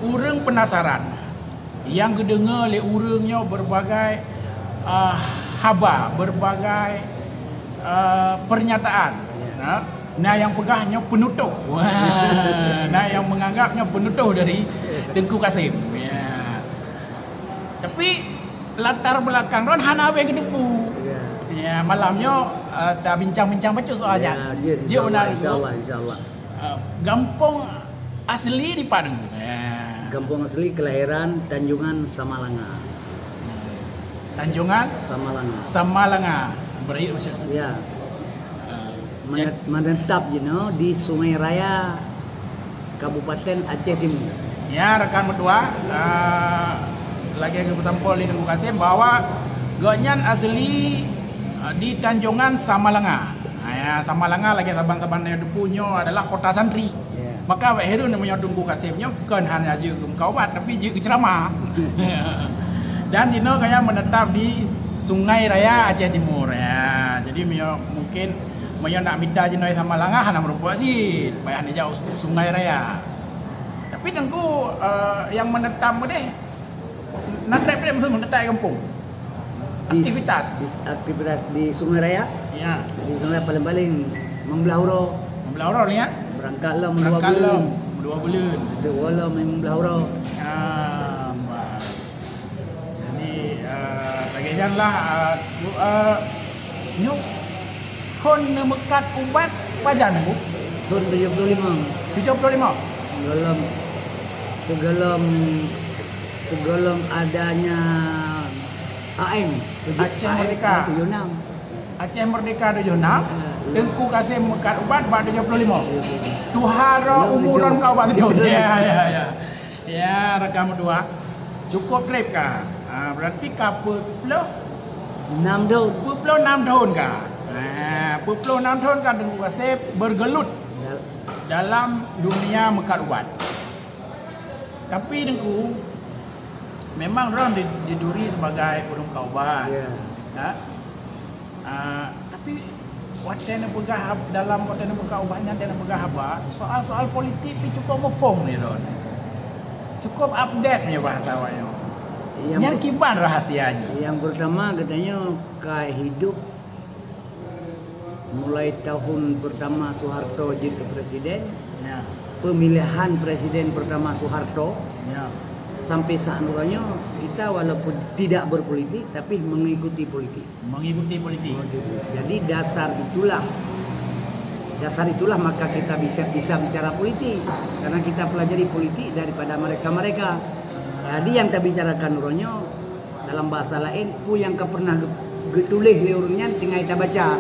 urang penasaran. Yang kedengar oleh urangnya berbagai haba, berbagai pernyataan. Nah yang pegahnya penutuh. Nah yang menganggapnya penutuh dari Tengku Kasim. Ya. Tapi latar belakang Ron hana yang kedepu. Ya malamnya dah bincang-bincang baca soalnya. Ya, insyaallah. Gampong asli di Padang. Ya. Kampung asli kelahiran Tanjungan Samalanga. Tanjungan Samalanga. Beri macam. Ya. Menetap di Sungai Raya Kabupaten Aceh Timur. Ya rekan berdua, lagi yang bersampul di Tengku Kasim bahwa Gonyan asli di Tanjungan Samalanga. Ya, Samalanga lagi saban-saban yang punya adalah kota santri. Yeah. Maka Pak Heru namanya Tengku Kasimnya bukan hanya juga kaubat tapi juga ceramah. Dan Dino kayak menetap di Sungai Raya Aceh Timur ya. Jadi mungkin Maya nak minta jenoi sama langah nak merumpuak sih, payah ni jauh Sungai Raya. Tapi Tengku yang menetap deh, nanti mesti menetap kampung. Aktivitas di Sungai Raya. Ya. Di Sungai Raya paling-paling membelahuro ni ya. Berangkatlah 2 bulan. Itu wala membelahuro. Jadi lagi janganlah nyuk kon mekat ubat pajan bu. Tahun 75. Sebelum adanya AM Aceh Merdeka 76. Aceh Merdeka 76. Tengku Kasim mekat ubat pada 75. Tuhara umuran kau bang tu. Ya. Ya rekam berdua. Cukup grip kah? Berarti kaput puluh 6 tahun. 26 tahun kah? 26 tahun kan Tengku Kasim bergelut dalam dunia mekat ubat. Tapi Tengku memang orang diduri sebagai gunung kaubat. Tapi watan pegah dalam watan mekat ubatnya dan pegah haba soal-soal politik ni cukup mefong ni Ron. Cukup update ni bahasa awaknya. Yang kiban rahasianya. Yang pertama katanya hidup mulai tahun pertama Soeharto jadi presiden, ya. Pemilihan presiden pertama Soeharto, ya. Sampai saat ini kita walaupun tidak berpolitik tapi mengikuti politik. Jadi dasar itulah maka kita bisa bicara politik karena kita pelajari politik daripada mereka. Jadi yang kita bicarakan uronyo dalam bahasa lain yang pernah tulis liurnya tinggal kita baca.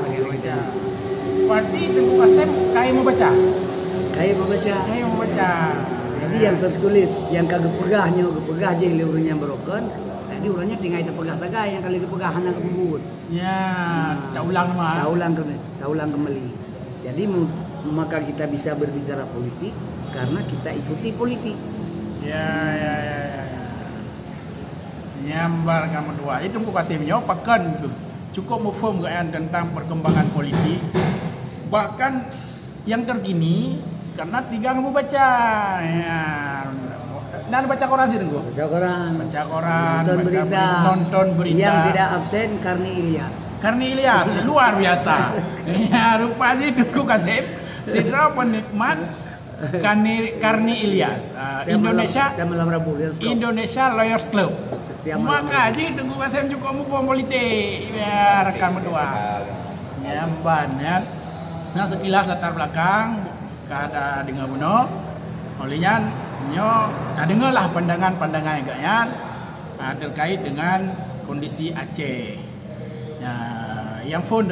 Berarti Tengku Kasim kaya membaca. Jadi yang tertulis, yang kagak pegah je liurnya berokon. Jadi urangnya tinggal kita pegah tagai yang kali kepegah anak kebut. Ya, tak ulang kembali. Jadi maka kita bisa berbicara politik karena kita ikuti politik. Ya. Nyambar kamu dua. Itu Tengku Kasimnya pakan cukup mufum tentang perkembangan politik. Bahkan yang terkini karena tiga kamu baca ya. Dan baca koran sih Tengku. Baca koran, nonton berita. Yang tidak absen Karni Ilyas luar biasa. Ya, rupanya Tengku Kasim sidra penikmat Karni Ilyas. Indonesia Lawyers Club. Maka aja Tengku Kasim juga mau politik ya rekan berdua. Nyamban ya. Nah sekilas latar belakang kada dengar buno. Olehnya nyo dengarlah pandangan yang terkait dengan kondisi Aceh. Nah, yang phone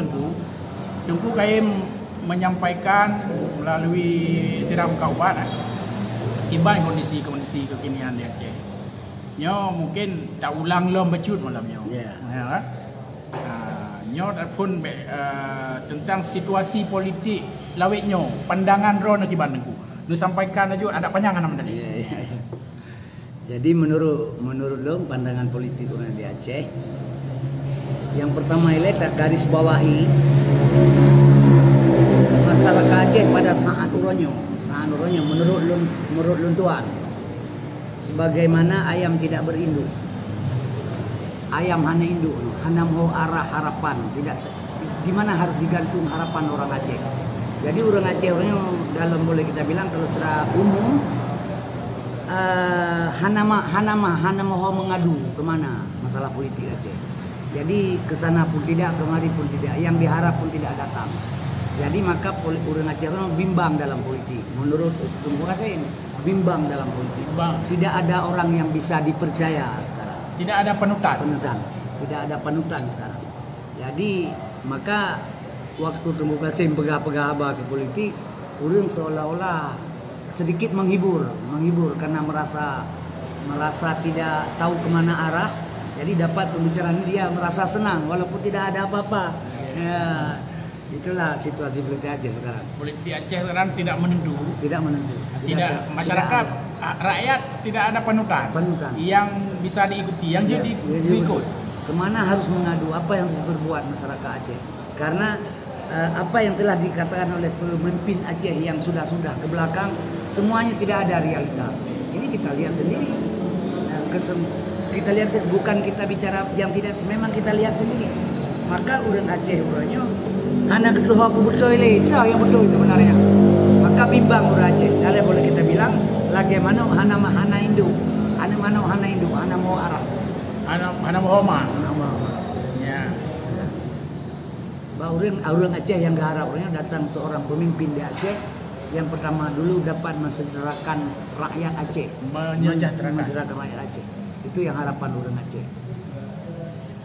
Tengku Kaim menyampaikan melalui siram kaubat imbang kondisi kekinian di Aceh. Nyo mungkin tak ulang lom becut malamnya. Ya. Nyo pun tentang situasi politik lawetnya pandangan ron akibat Tengku. Lu sampaikan aja ada panjangan nama tadi. Jadi menurut lom pandangan politik orang di Aceh yang pertama tak garis bawahi masyarakat Aceh pada saat uronyo menurut lum tuan sebagaimana ayam tidak berinduk. Ayam hanya induk, hanya mau arah harapan, tidak di mana harus digantung harapan orang Aceh. Jadi orang Aceh orangnya dalam boleh kita bilang kalau secara umum hana mau mengadu kemana masalah politik Aceh. Jadi kesana pun tidak, kemari pun tidak, yang diharap pun tidak datang. Jadi maka orang Aceh orang bimbang dalam politik. Menurut Tunku Qasim, bimbang dalam politik. Tidak ada orang yang bisa dipercaya sekarang. Tidak ada panutan. Tidak ada panutan sekarang. Jadi maka waktu Tunku Qasim pegah-pegah ke politik, orang seolah-olah sedikit menghibur karena merasa tidak tahu kemana arah. Jadi dapat pembicaraan dia merasa senang walaupun tidak ada apa-apa. Ya, itulah situasi politik Aceh sekarang. Politik Aceh sekarang tidak menentu. Tidak menentu. Tidak masyarakat, rakyat tidak ada panutan. Yang bisa diikuti, yang jadi diikut. Kemana harus mengadu, apa yang harus berbuat masyarakat Aceh? Karena apa yang telah dikatakan oleh pemimpin Aceh yang sudah ke belakang, semuanya tidak ada realita. Ini kita lihat sendiri. Kita lihat, bukan kita bicara yang tidak, memang kita lihat sendiri. Maka orang Aceh orangnya anak kedua aku betul itu yang betul itu benarnya. Maka bimbang orang Aceh. Kalau boleh kita bilang lagi mana hana Hindu, hana mau arah, hana mau homa. Ya. Orang Aceh yang keharap orangnya datang seorang pemimpin di Aceh yang pertama dulu dapat mensejahterakan rakyat Aceh, mensejahterakan rakyat Aceh. Itu yang harapan orang Aceh.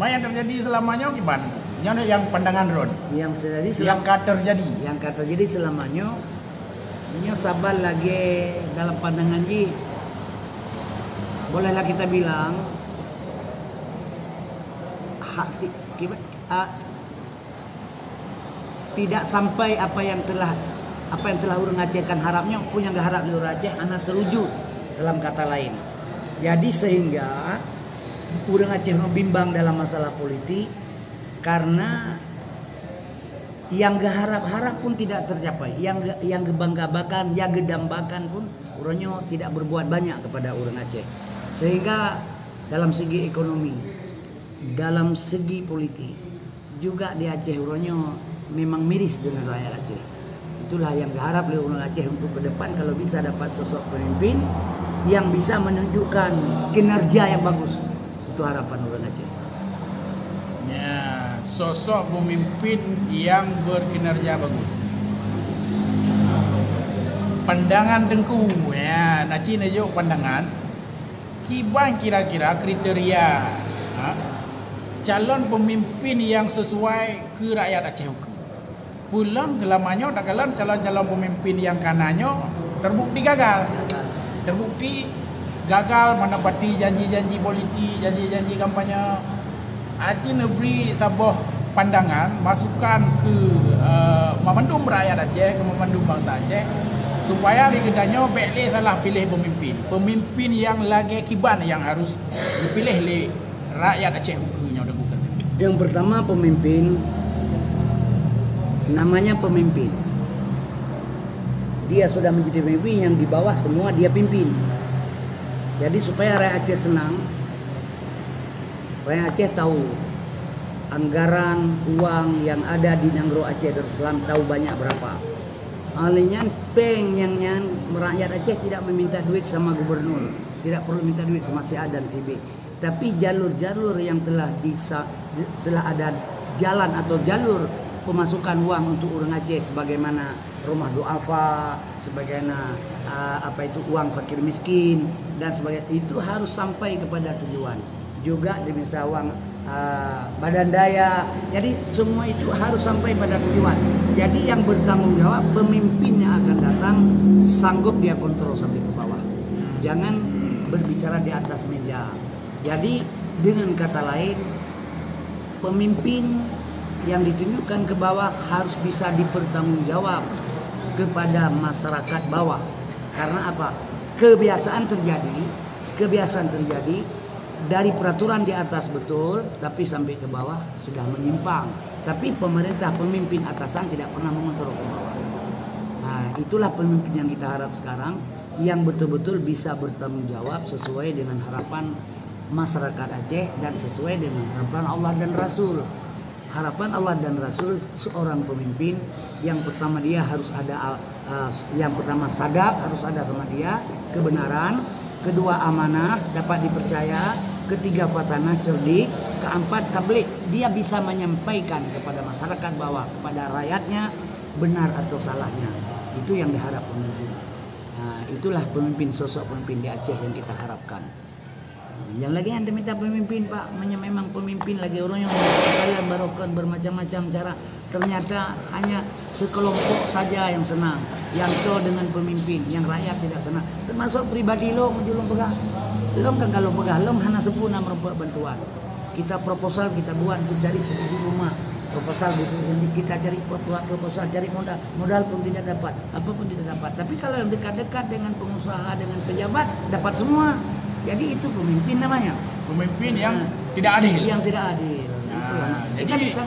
Yang terjadi selamanya gimana? Yang pandangan Ron. Yang terjadi selamanya. Ini sabar lagi dalam pandangan Ji. Bolehlah kita bilang tidak sampai apa yang telah orang Aceh kan harapnya punya nggak harap di orang Aceh anak terwujud dalam kata lain. Jadi sehingga orang Aceh bimbang dalam masalah politik karena yang harap pun tidak tercapai, yang gebanggabakan, yang gedambakan pun orangnya tidak berbuat banyak kepada orang Aceh. Sehingga dalam segi ekonomi, dalam segi politik juga di Aceh orangnya memang miris dengan rakyat Aceh. Itulah yang diharap oleh orang Aceh untuk ke depan kalau bisa dapat sosok pemimpin yang bisa menunjukkan kinerja yang bagus. Itu harapan orang Aceh. Ya, sosok pemimpin yang berkinerja bagus. Pandangan Tengku ya, naci najuk pandangan. Kiban kira-kira kriteria calon pemimpin yang sesuai ke rakyat Aceh hukum. Pulang selamanya dakalan calon-calon pemimpin yang kanannya terbukti gagal menepati janji-janji politik, janji-janji kampanye. Aceh negeri sebuah pandangan, masukan ke memandum rakyat Aceh, ke memandum bangsa Aceh supaya diketanya boleh salah pilih pemimpin yang lagi kiban yang harus dipilih oleh rakyat Aceh hukumnya. Yang pertama pemimpin, namanya pemimpin. Dia sudah menjadi pemimpin yang di bawah semua dia pimpin. Jadi supaya rakyat Aceh senang, rakyat Aceh tahu anggaran uang yang ada di Nangro Aceh Darussalam tahu banyak berapa. Alenya pengennya rakyat Aceh tidak meminta duit sama gubernur, tidak perlu minta duit sama si A dan si B. Tapi jalur-jalur yang telah ada jalan atau jalur pemasukan uang untuk orang Aceh sebagaimana rumah duafa, sebagaimana uang fakir miskin dan sebagainya itu harus sampai kepada tujuan. Juga dimisa uang badan daya. Jadi semua itu harus sampai pada tujuan. Jadi yang bertanggung jawab pemimpin yang akan datang sanggup dia kontrol sampai ke bawah. Jangan berbicara di atas meja. Jadi dengan kata lain pemimpin yang ditunjukkan ke bawah harus bisa dipertanggungjawab kepada masyarakat bawah. Karena apa? Kebiasaan terjadi dari peraturan di atas betul, tapi sampai ke bawah sudah menyimpang. Tapi pemerintah, pemimpin atasan tidak pernah mengontrol ke bawah. Nah, itulah pemimpin yang kita harap sekarang. yang betul-betul bisa bertanggung jawab sesuai dengan harapan masyarakat Aceh dan sesuai dengan harapan Allah dan Rasul. Harapan Allah dan Rasul seorang pemimpin yang pertama dia harus ada yang pertama sadaq, harus ada sama dia kebenaran, kedua amanah, dapat dipercaya, ketiga fatanah, cerdik, keempat tabligh, dia bisa menyampaikan kepada masyarakat bahwa kepada rakyatnya benar atau salahnya. Itu yang diharap pemimpin. Nah, itulah pemimpin, sosok pemimpin di Aceh yang kita harapkan. Yang lagi Anda minta pemimpin Pak, memang pemimpin lagi orang yang kalian barokan bermacam-macam cara. Ternyata hanya sekelompok saja yang senang, yang pro dengan pemimpin, yang rakyat tidak senang. Termasuk pribadi lo, menjulung pegang. Lo kan kalau pegang, lo hanya sempurna merupakan bantuan. Kita proposal kita buat, kita cari sedikit rumah. Proposal kita cari proposal, cari modal pun tidak dapat, apapun tidak dapat. Tapi kalau yang dekat-dekat dengan pengusaha, dengan pejabat, dapat semua. Jadi itu pemimpin namanya. Pemimpin yang tidak adil. Yang tidak adil. Nah, kita bisa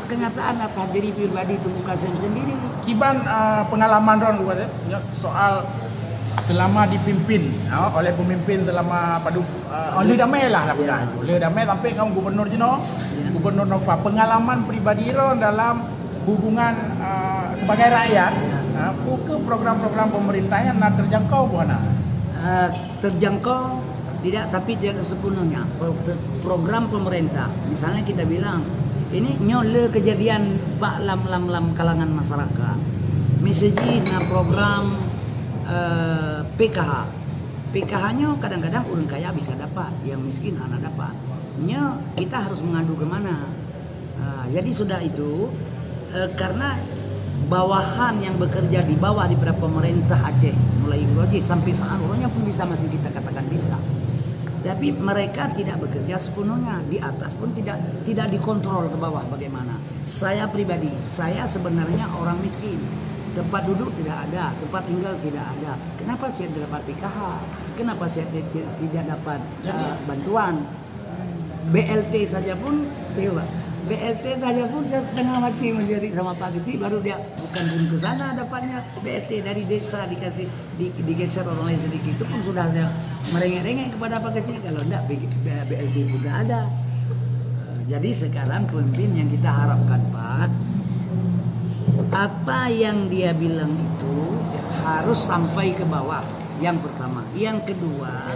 kenyataan atas diri pribadi Tunku Qasim sendiri. Kiban pengalaman Ron soal selama dipimpin oleh pemimpin selama padu oleh damai lah pegang. Oleh damai sampai kamu gubernur Jino, Gubernur Nova. Pengalaman pribadi Ron dalam hubungan sebagai rakyat, ke program-program pemerintah yang nak terjangkau buana. Terjangkau tidak, tapi tidak sepenuhnya. Program pemerintah, misalnya kita bilang ini nyole kejadian pak lam kalangan masyarakat. Misalnya na program PKH. PKH-nya kadang-kadang orang kaya bisa dapat, yang miskin anak dapat. Nya kita harus mengadu kemana? Jadi sudah itu karena bawahan yang bekerja di bawah daripada pemerintah Aceh mulai Aceh sampai saat orangnya pun bisa masih kita katakan bisa. Tapi mereka tidak bekerja sepenuhnya, di atas pun tidak dikontrol ke bawah bagaimana. Saya pribadi, saya sebenarnya orang miskin. Tempat duduk tidak ada, tempat tinggal tidak ada. Kenapa saya tidak dapat PKH? Kenapa saya tidak dapat bantuan? BLT saja pun, BLT saja pun saya setengah mati menjadi sama Pak Kecil, baru dia bukan pun ke sana dapatnya BLT dari desa dikasih digeser orang lain sedikit, itu pun sudah saya merengek-rengek kepada Pak Kecil, kalau enggak BLT pun tidak ada. Jadi sekarang pemimpin yang kita harapkan Pak, apa yang dia bilang itu harus sampai ke bawah, yang pertama. Yang kedua,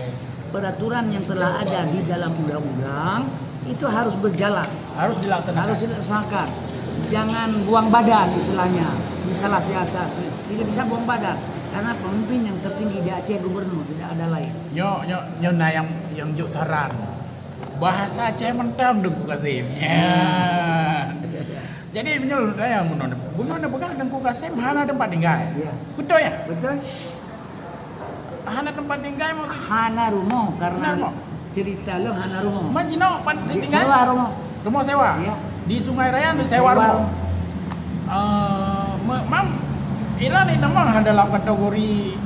peraturan yang telah ada di dalam undang-undang itu harus berjalan, harus dilaksanakan. Jangan buang badan istilahnya, misalnya siasat tidak bisa buang badan, karena pemimpin yang tertinggi di Aceh gubernur, tidak ada lain. Nyo na yang juk saran bahasa Aceh mentang Tunku Qasim. Jadi menyuruh yang bunuh pegang Tunku Qasim hana tempat tinggal. Ya. Betul ya? Betul. Hana tempat tinggal mau hana rumah karena cerita lo hana rumah. Majino tinggal sewa rumah. Rumah sewa. Ya. Di Sungai Raya sewa rumah. Mam, ini memang dalam kategori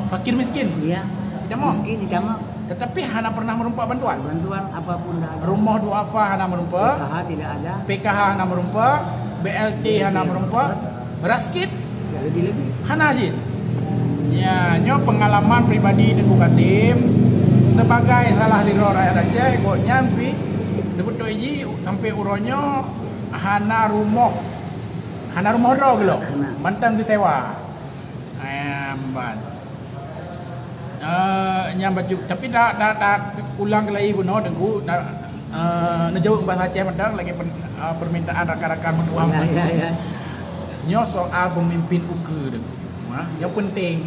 fakir miskin. Iya. Tidak mau. Miskin dicamak. Tetapi hana pernah merumpak bantuan. Bantuan apapun dah ada. Rumah duafa hana merumpak. PKH tidak ada. PKH hana merumpak. BLT hana merumpak. Beras kit. Ya lebih-lebih. Hana aja. Ya, nyo pengalaman pribadi Tunku Qasim sebagai salah diri rakyat Aceh, kok nyampi betul ini sampai uronyo hana rumah ro gitu, mantang disewa. Nyambat juga, tapi dah ulang lagi buno Tunku, ngejauh bahasa Aceh mantang lagi permintaan rakan-rakan menua. Ya. Nyo soal pemimpin uke Tunku. Yang penting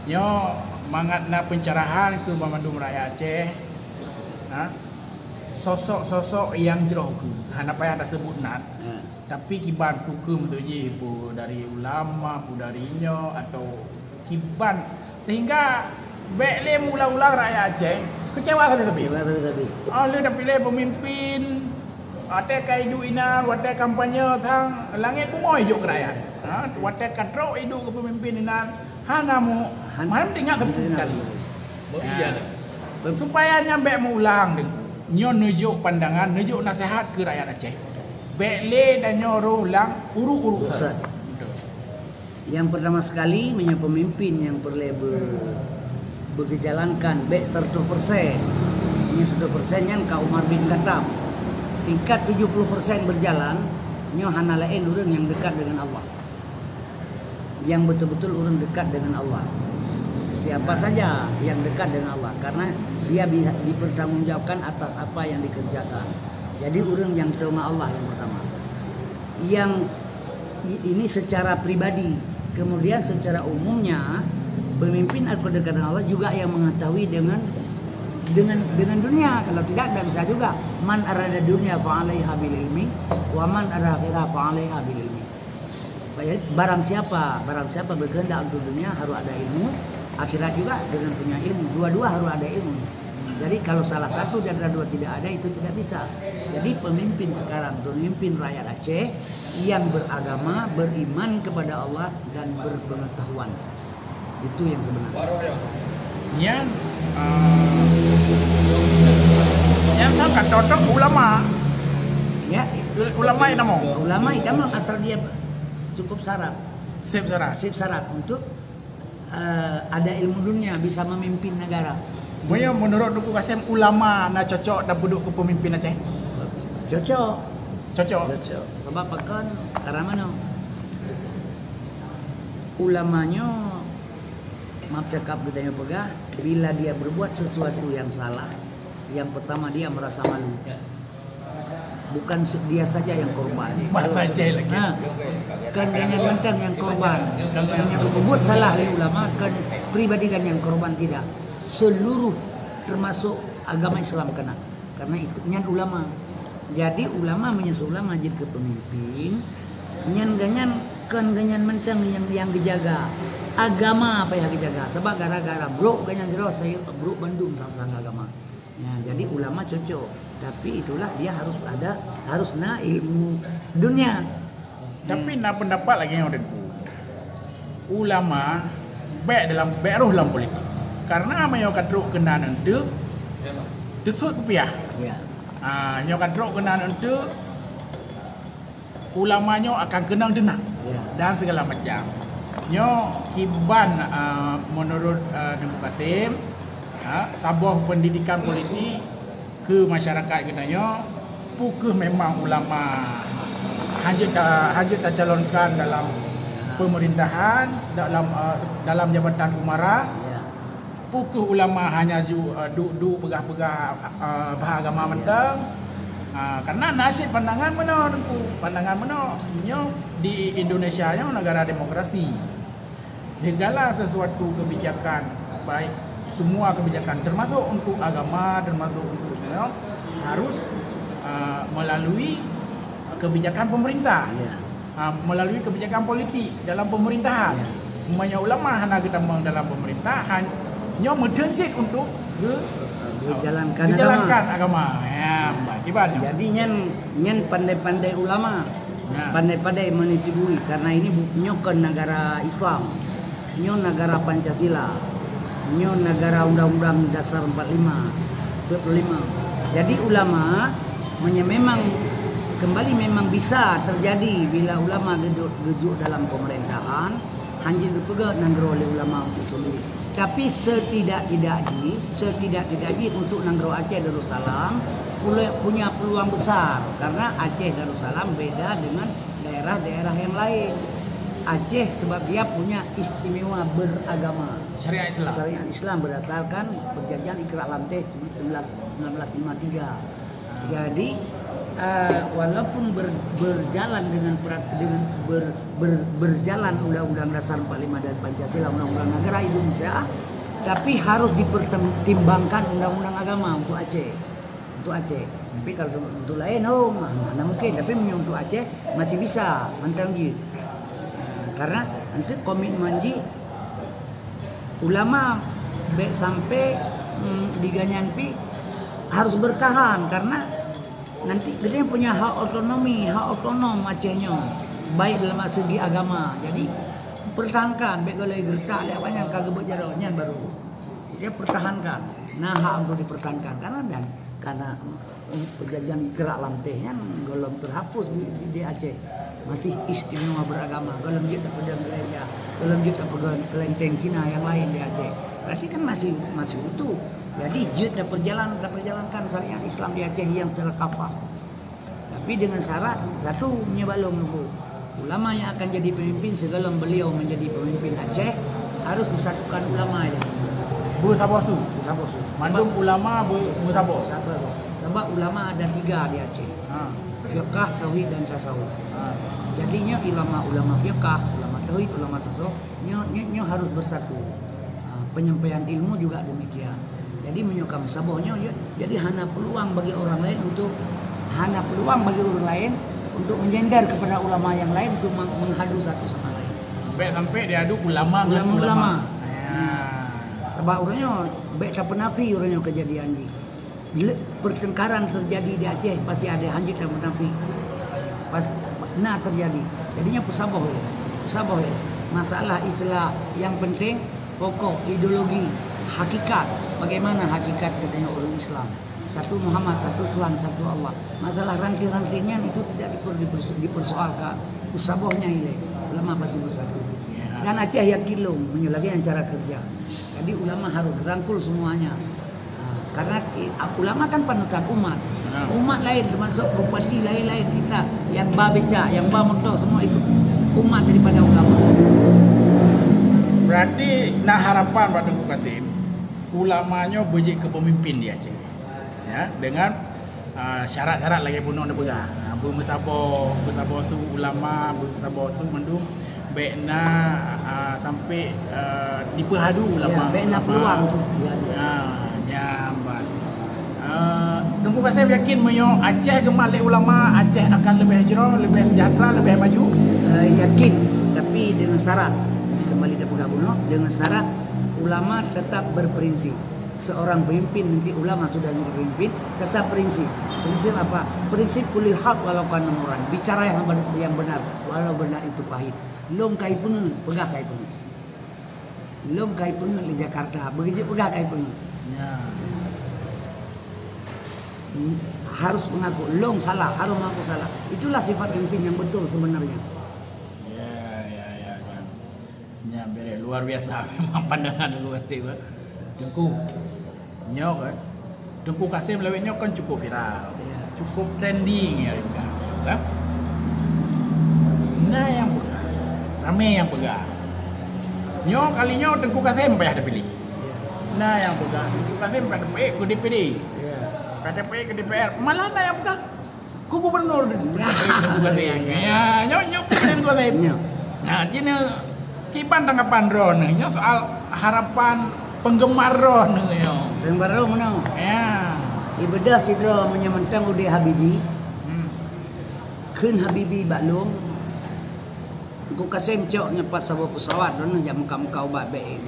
nyo mangatna pencerahan ke Bandung Raya Aceh. Sosok-sosok yang jero ke hana payah ada sebut nat. Tapi kiban tukem tu je pu dari ulama, pu dari nyo atau kiban sehingga bekle mula-ulang rakyat Aceh kecewa tapi. Le dah pilih pemimpin ate kaidu inan wate kampanye tang langit bunga hijau ke rakyat. Wate katro idu ke pemimpin inan hanamu mana tinggal kali. Supaya nyampe mulang nyo nujuk pandangan, nujuk nasihat ke rakyat Aceh. Bekle dan nyo ulang uru-uru. Yang pertama sekali pemimpin yang perlu berjalankan baik 100%. Ini 100% yang Kak Umar bin Khattab. Tingkat 70% berjalan, nyo hana lain orang yang dekat dengan Allah. Yang betul-betul orang dekat dengan Allah. Siapa saja yang dekat dengan Allah, karena dia bisa dipertanggungjawabkan atas apa yang dikerjakan. Jadi orang yang terima Allah yang pertama. Yang ini secara pribadi. Kemudian secara umumnya pemimpin atau dekat dengan Allah juga yang mengetahui dengan dunia. Kalau tidak bisa juga. Man arada dunya fa'alaiha bil ilmi wa man arada akhirah fa'alaiha bil ilmi. Barang siapa berkehendak untuk dunia harus ada ilmu, akhirat juga dengan punya ilmu. Dua-dua harus ada ilmu. Jadi kalau salah satu dan dua tidak ada, itu tidak bisa. Jadi pemimpin sekarang, pemimpin rakyat Aceh yang beragama, beriman kepada Allah dan berpengetahuan. Itu yang sebenarnya. Yang kan cocok ulama. Ya, Ulama itu mau. ulama itu asal dia cukup syarat. Sip syarat. Untuk ada ilmu dunia, bisa memimpin negara. Menurut Duku Kasim, ulama nak cocok dan duduk ke pemimpin Aceh? Cocok. Cocok. Sebab kan karena mana? Ulamanya, maaf cakap gedanya pegah, bila dia berbuat sesuatu yang salah, yang pertama dia merasa malu. Bukan dia saja yang korban. Bahasa Aceh lagi. Kan dengan mentang yang korban. Yang berbuat salah oleh ulama, kan pribadi kan yang korban tidak. Seluruh termasuk agama Islam kena. Karena itu nyan ulama. Jadi ulama menyusul ulama jadi ke pemimpin. Nyan ganyan kan ganyan mentang yang dijaga. Agama apa yang dijaga? Sebab gara-gara bro ganyan terus saya bro Bandung sama agama. Nah, jadi ulama cocok. Tapi itulah dia harus ilmu dunia. Tapi nak pendapat lagi yang ada ulama baik dalam politik. Karena mayo kadruk kena nanti desut kepiah. Ya. Nyo kadruk kena nanti ulamanya akan kenang denang. Ya. Dan segala macam. Nyo kiban menurut Duku Kasim sabuah pendidikan politik ke masyarakat kenanya pukul memang ulama hanya tercalonkan dalam pemerintahan dalam jabatan umara. Pukul ulama hanya duduk pegah-pegah beragama mentang. Karena nasib pandangan mana nyo di Indonesia nya negara demokrasi. Segala sesuatu kebijakan baik semua kebijakan termasuk untuk agama, termasuk untuk harus melalui kebijakan pemerintah, melalui kebijakan politik dalam pemerintahan. Banyak ulama hanya kita dalam pemerintahan nyo mendensit untuk dijalankan agama. Ya, gimana? Jadi nyen pandai-pandai ulama, pandai-pandai menitibui karena ini nyo ke negara Islam, nyo negara Pancasila. Nyo negara Undang-Undang Dasar 45. Jadi ulama memang bisa terjadi bila ulama duduk dalam pemerintahan hanya dipegang nanggro oleh ulama untuk sendiri. Tapi setidak-tidaknya untuk nanggro Aceh Darussalam punya peluang besar karena Aceh Darussalam beda dengan daerah-daerah yang lain. Aceh sebab dia punya istimewa beragama syariat Islam berdasarkan perjanjian Iqra' Lamteh 1953. Jadi walaupun berjalan berjalan Undang-Undang Dasar 45 dan Pancasila Undang-Undang Negara Indonesia, tapi harus dipertimbangkan Undang-Undang Agama untuk Aceh. Tapi kalau untuk lain mana mungkin. Tapi untuk Aceh masih bisa mentanggi. Karena nanti komitmen ulama baik sampai diganyampi harus bertahan karena nanti dia punya hak otonom Acehnya baik dalam segi agama. Jadi pertahankan baik kalau gertak dia banyak kagak berjaraknya baru dia pertahankan. Nah hak untuk dipertahankan karena perjanjian Iqra' Lamtehnya belum terhapus di Aceh. masih istimewa beragama. Kalau dia tak pegang gereja, kalau dia tak pegang kelenteng Cina yang lain di Aceh, berarti kan masih utuh. Jadi dia dah perjalankan syariat Islam di Aceh yang secara kafah. Tapi dengan syarat satu balong nunggu. Ulama yang akan jadi pemimpin sebelum beliau menjadi pemimpin Aceh harus disatukan ulama ya. Bersabosu. Mandum ulama bersabos. Sebab ulama ada 3 di Aceh. Fiqh, tauhid dan tasawuf. Jadinya ulama fiqh, ulama tauhid, ulama tasawuf nyo harus bersatu. Penyampaian ilmu juga demikian. Jadi menyokong sabohnya jadi hana peluang bagi orang lain untuk menjender kepada ulama yang lain untuk menghadu satu sama lain. Sampai diadu ulama dengan ulama. Sebab orangnya baik tak penafi orangnya kejadian ni. Bila pertengkaran terjadi di Aceh pasti ada hanjit dan penafi. Pas terjadi. Jadinya pesaboh ya. Masalah Islam yang penting pokok ideologi, hakikat. Bagaimana hakikat katanya orang Islam? Satu Muhammad, satu Tuhan, satu Allah. Masalah ranting-rantingnya itu tidak dipersoalkan. Usabohnya ini ulama pasti bersatu. Dan Aceh yang kilung menyelagi cara kerja. Jadi ulama harus rangkul semuanya. Karena ulama kan panutan umat. Umat lain termasuk bupati lain-lain kita yang babeca, yang bamoto semua itu umat daripada ulama. Berarti nah harapan Pak Tengku Kasim ulamanya bejik ke pemimpin di Aceh. Ya, dengan syarat-syarat lagi bunuh dia pegang. Bersabosu ulama, bersabosu mendung baikna sampai diperhadu ulama. Baikna peluang tu. Nyambat. Tengku Kasim yakin menyo Aceh gemalik ulama, Aceh akan lebih hijrah, lebih sejahtera, lebih maju? Yakin, tapi dengan syarat. Kembali ke bunuh dengan syarat ulama tetap berprinsip. Seorang pemimpin nanti ulama sudah jadi pemimpin tetap prinsip. Prinsip apa? Prinsip kulil haq walau kana muran. Bicara yang benar walau benar itu pahit. Lom kai pun pegah kai pun. Lom kai pun di Jakarta, begitu pegah kai pun. Ya. Harus mengaku long salah, harus mengaku salah. Itulah sifat pemimpin yang betul sebenarnya. Ya, luar biasa memang pandangan Tengku Kasim. Tengku nyok kan. Tengku Kasim lewat nyok kan cukup viral. Cukup trending ya kan. Nah yang pegang. Ramai yang pegang. Nyok kalinya Tengku Kasim payah ada pilih. Nah yang pegang Tengku Kasim pada PE ke DPD. Pada PE ke DPR. Malah nah yang pegang ku gubernur Tengku Kasim. Ya, nyok Tengku Kasim. Nah, cina kipan tanggapan drone soal harapan penggemar drone penggemar drone mana? Ya. Ibadah sidra menyementang udah Habibi. Kun Habibi baklum. Tengku Kasim cok nyepat sebuah pesawat drone jam muka-muka ubat baik.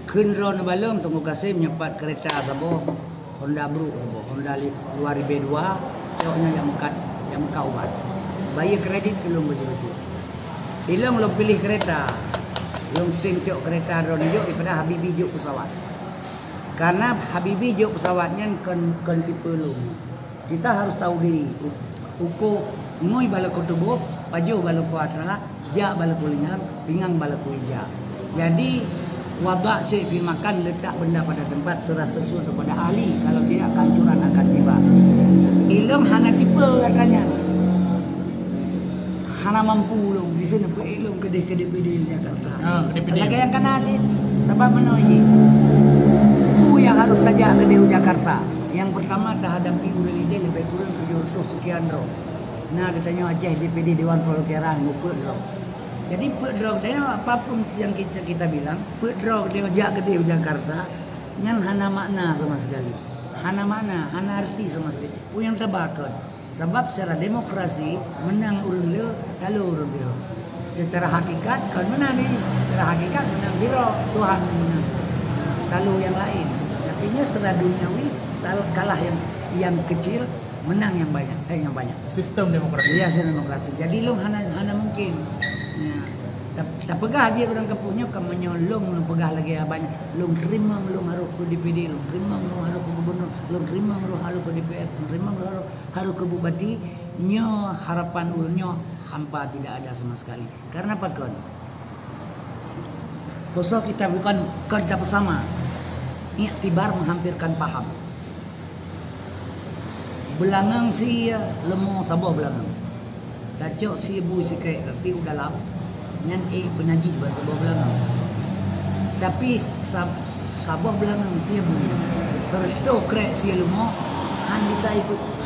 Kun drone balum Tengku Kasim nyepat kereta sebuah Honda Bru, Honda 2002 coknya yang muka ubat. Bayar kredit belum betul-betul. Ilong lo pilih kereta, lo tengok kereta drone juk daripada Habibi juk pesawat. Karena Habibi juk pesawatnya kan tipe lo. Kita harus tahu diri. Uko ngoi balaku tubuh, paju balaku atra, ja balaku lingang, pinggang balaku ija. Jadi wabak sepi makan letak benda pada tempat serah sesuai kepada ahli. Kalau tidak kehancuran akan tiba. Ilong hana tipe katanya. Hana mampu lo bisa nak elong ke DPD Jakarta. Lagi yang kena sih sebab menoi. Ku yang harus saja ke Jakarta. Yang pertama terhadap urang ide lebih kurang 700 sekian ro. Nah katanya Aceh DPD Dewan Perwakilan nguput ro. Jadi pedro dia apapun yang kita bilang pedro dia jak ke Jakarta nyan hana makna sama sekali. Hana makna, hana arti sama sekali. Pu yang terbakar. Sebab secara demokrasi menang urang le kalau urang zero. Secara hakikat kan menang ni. Secara hakikat menang zero, Tuhan menang. Kalau yang lain, artinya secara duniawi kalah yang kecil, menang yang banyak. Yang banyak. Sistem demokrasi. Iya, sistem demokrasi. Jadi lu hana mungkin. Ya. Tak pegah aja orang kampungnya kamu nyolong lu pegah lagi banyak. Lu terima lu harus ke DPD, lu terima lu harus ke gubernur, lu terima lu harus ke DPR, lu terima lu harus ke bupati. nyo harapan ulunyo hampa tidak ada sama sekali. Karena apa kon? Koso kita bukan kerja bersama. Iktibar menghampirkan paham. Belangang si lemo sabah belangang. Dacok si ibu si kek erti udah lap. Nyan penaji bahasa sabah belangang. Tapi sabah belangang si ibu. Serto krek si lemo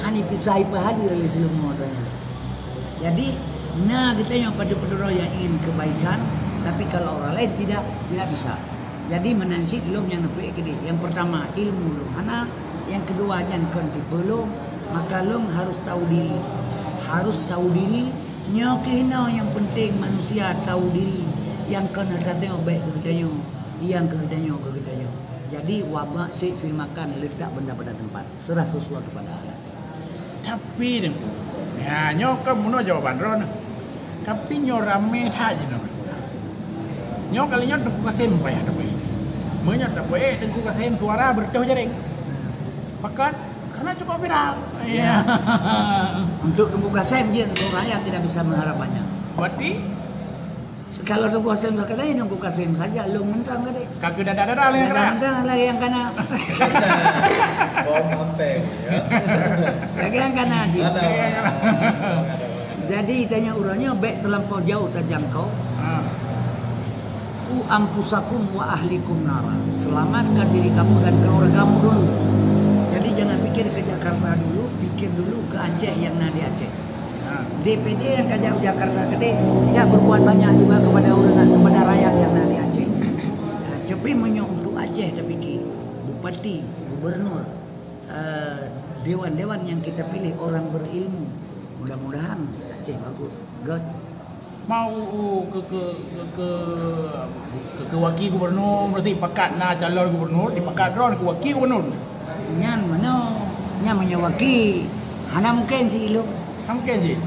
hani pisai pahali oleh si lemo tanya. Jadi kita yang pada yang ingin kebaikan, tapi kalau orang lain tidak bisa. Jadi menansi belum yang lebih gede. Yang pertama ilmu belum anak, yang kedua yang konti belum, maka long harus tahu diri. Nyokino yang penting manusia tahu diri. Yang kena katanya baik kerjanya, yang kerjanya. Jadi wabak si firmakan letak benda pada tempat, serah sesuai kepada Allah. Tapi ya nyok kamu jawaban ron. Tapi nyorame aja dong. Nyok kalinya tengku kasem pa ya tapi. Menyak tapi tengku kasem suara berteu jaring. Pakat karena cukup viral. Iya. Untuk tengku kasem je rakyat tidak bisa mengharap banyak. Berarti kalau tengku kasem berkata tengku kasem saja lu mentang kade. Kaki dada lah yang kena. Dada lagi yang kena. Bom ampeng ya. Lagi yang kena Haji. Jadi tanya urangnya baik terlampau jauh terjangkau. Ampusakum wa ahlikum nara. Selamatkan diri kamu dan keluargamu dulu. Jadi jangan pikir ke Jakarta dulu, pikir dulu ke Aceh yang di Aceh. DPD yang ke Jakarta gede tidak berbuat banyak juga kepada rakyat yang di Aceh. Cepi untuk Aceh tapi bupati, gubernur, dewan-dewan yang kita pilih orang berilmu. Mudah-mudahan Aceh bagus. God. Mau ke wakil gubernur berarti pakat na calon gubernur dipakat ron ke wakil gubernur. Nyan menyewaki hana mungkin si ilung. Mungkin sih.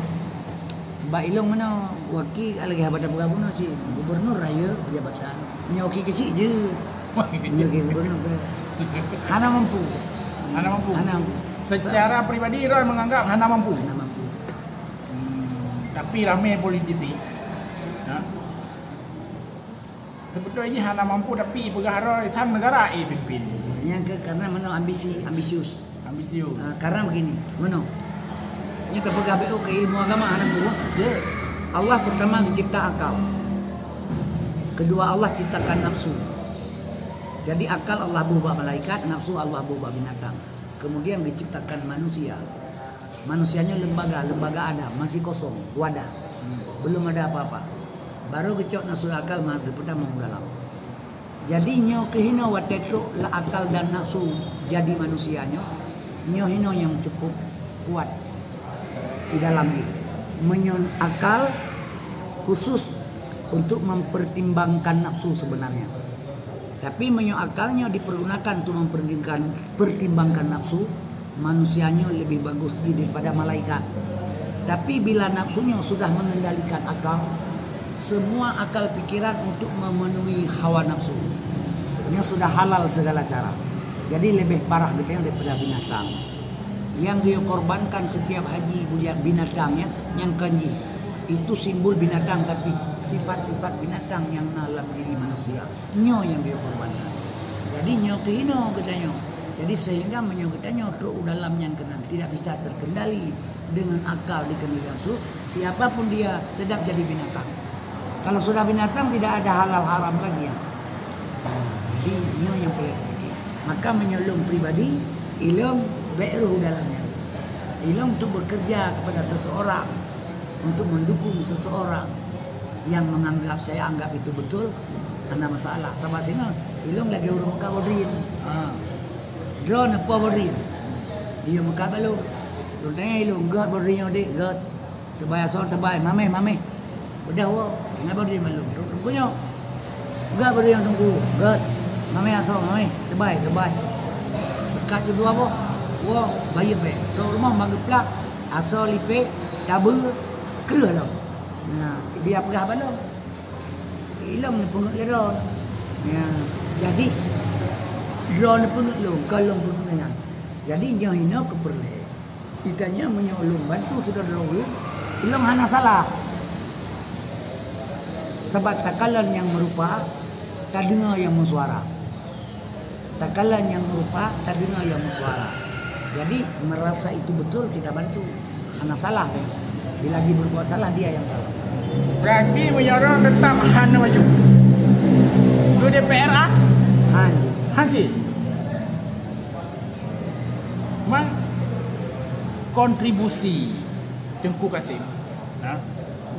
Ba ilung mana wakil lagi habata gubernur si gubernur raya jabatan. Menyewaki ke si je. Menyewaki gubernur. Hana mampu. Secara pribadi ron menganggap hana mampu. Tapi ramai politisi. Sebetulnya hana mampu tapi pegara Islam negara pimpin. Yang karena mana ambisius. Karena begini, mana? Yang terpegang BO ke ilmu agama anak buah. Allah pertama mencipta akal. Kedua Allah ciptakan nafsu. Jadi akal Allah buah malaikat, nafsu Allah buah binatang. Kemudian diciptakan manusia. Manusianya lembaga ada, masih kosong, wadah. Belum ada apa-apa. Baru kecok nafsu akal maghrib pertama dalam. Jadi nyo kehino wateto la akal dan nafsu jadi manusianya. Nyo hino yang cukup kuat di dalam ini. Menyon akal khusus untuk mempertimbangkan nafsu sebenarnya. Tapi menyo akalnya dipergunakan untuk mempertimbangkan nafsu. Manusianya lebih bagus daripada malaikat. Tapi bila nafsunya sudah mengendalikan akal, semua akal pikiran untuk memenuhi hawa nafsu. Ini sudah halal segala cara. Jadi lebih parah gitu daripada binatang. Yang dia korbankan setiap haji buliak binatangnya yang kanji. Itu simbol binatang tapi sifat-sifat binatang yang dalam diri manusia. Nyo yang dia korbankan. Jadi nyo kehino katanya. Jadi sehingga menyebutnya roh dalamnya tidak bisa terkendali dengan akal dikendali nafsu. Siapapun dia tetap jadi binatang. Kalau sudah binatang tidak ada halal haram lagi ya. Jadi ini yang paling penting. Maka menyelum pribadi ilmu beruh dalamnya. Ilmu untuk bekerja kepada seseorang, untuk mendukung seseorang yang menganggap saya anggap itu betul, karena masalah. Sama sini ilmu lagi urung kawodrin. Drone apa beri? Dia muka balu. Lutanya ilung god beri yang dek god. Terbayar soal terbayar. Mame. Udah wo. Nggak beri malu. Tunggunya. God beri yang tunggu. God. Mame asal mame. Terbayar. Dekat kedua wo. Wo bayar pe. Tuh rumah bagi plak. Asal lipe. Cabul. Kerah lo. Nah dia pegah balu. Ilung ni pungut leron. Ya. Jadi drone pun lu kalau pun dengan. Jadi nyo hino keperle. Ikannya menyolong bantu sudah dulu. Ilong hana salah. Sebab takalan yang merupa tak dengar yang bersuara. Takalan yang merupa tak dengar yang bersuara. Jadi merasa itu betul tidak bantu. Hana salah kan. Bila dia berbuat salah dia yang salah. Berarti menyorong tetap hana masuk. Lu DPR ah? Haji. Hansi. Mang kontribusi Tengku Kasim. Nah,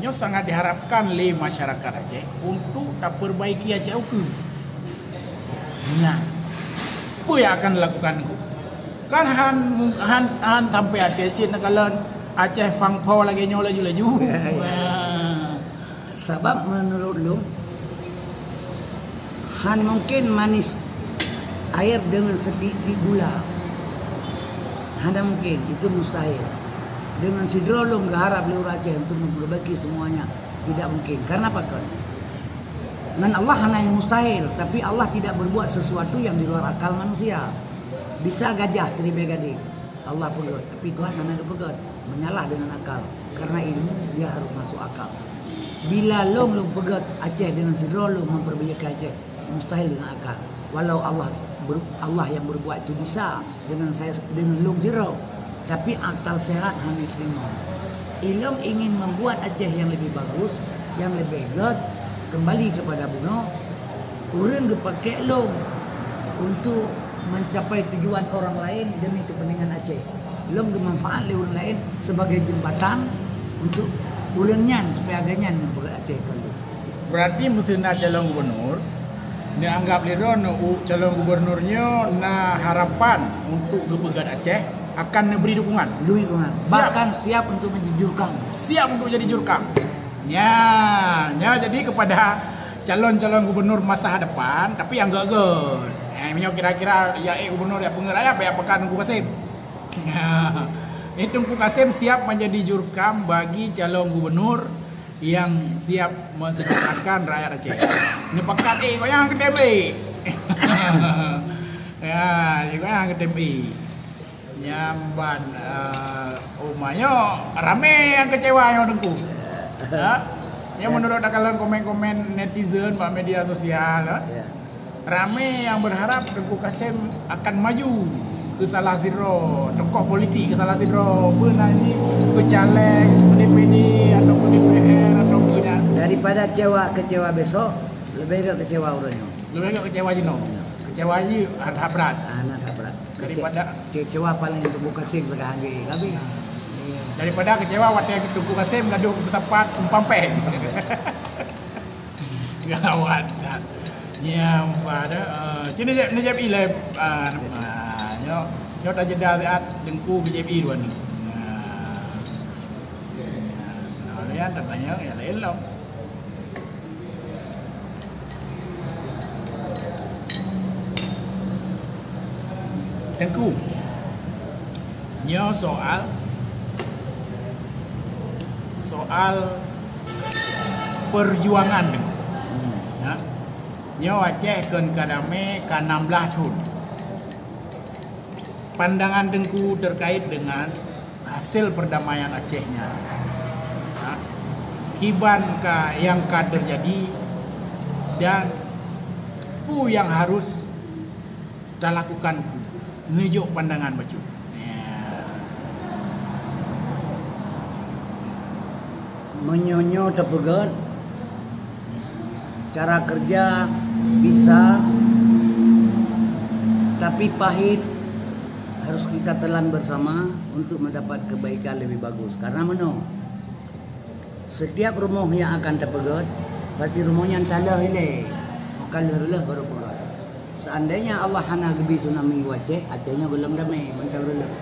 nyo sangat diharapkan oleh masyarakat Aceh untuk tak perbaiki Aceh uku. Nah, apa yang akan dilakukan itu? Kan han sampai Aceh sini kalau Aceh fangpo lagi nyo laju-laju. Sebab menurut lu Han mungkin manis air dengan sedikit gula. Hanya mungkin, itu mustahil. Dengan sidrolum berharap lu Aceh untuk memperbaiki semuanya. Tidak mungkin. Karena apa kan? Dan Allah hanya yang mustahil. Tapi Allah tidak berbuat sesuatu yang di luar akal manusia. Bisa gajah 1000 gading. Allah pegat. Tapi Tuhan hanya pegat. Menyalah dengan akal. Karena ilmu dia harus masuk akal. Bila lu pegat Aceh dengan sidrolum memperbaiki Aceh. Mustahil dengan akal. Walau Allah yang berbuat itu bisa dengan long zero, tapi akal sehat hanya terima. Ilmu ingin membuat Aceh yang lebih bagus, yang lebih good, kembali kepada Buno, urang dipakai long untuk mencapai tujuan orang lain demi kepentingan Aceh. Long bermanfaat oleh orang lain sebagai jembatan untuk ulangnya supaya ganyan yang Aceh kalau. Berarti mesin calon gubernur dianggap liron calon gubernurnya na harapan untuk kepegat Aceh akan memberi dukungan. Bahkan siap untuk menjurkam. Siap untuk jadi jurkam. Ya, jadi kepada calon-calon gubernur masa depan, tapi yang gagal. Kira-kira ya gubernur ya pengeraya ya pekan Tengku Kasim. Ya, Tengku Kasim siap menjadi jurkam bagi calon gubernur yang siap mensejahterakan rakyat Aceh. Ini pekat kau yang ketembe. Ya, kau yang ketembe. Nyamban umanya rame yang kecewa yang Tengku. Ya, menurut akalan komen-komen netizen pak media sosial, rame yang berharap Tengku Kasim akan maju ke Salah Sidro, tokoh politik ke Salah Sidro, pernah ini ke caleg, ke DPD atau ke DPR atau ke daripada kecewa besok, lebih ke kecewa orangnya. Lebih ke kecewa jino. Kecewa je ada berat. Anak berat. Daripada kecewa paling Tengku Kasim pada hari kami. Daripada kecewa waktu Tengku Kasim gaduh tempat umpampeng. Gawat. Ya, pada cini najab ilai nyo tak jeda saat Tengku BJP dua ni. Ya, tak banyak ya lain lah. Tengku nyo soal perjuangan Tengku. Ya. Nyo Aceh ken kadame ka 16 tahun. Pandangan Tengku terkait dengan hasil perdamaian Acehnya. Nah, kiban yang terjadi dan pu yang harus dilakukan menunjuk pandangan baju. Menyonyo tepegat cara kerja bisa tapi pahit harus kita telan bersama untuk mendapat kebaikan lebih bagus. Karena setiap rumah yang akan terpegat pasti rumahnya tanda ini bukan lelah baru pegat. Seandainya Allah hana gebi tsunami Aceh, Acehnya belum damai, bentar lelah.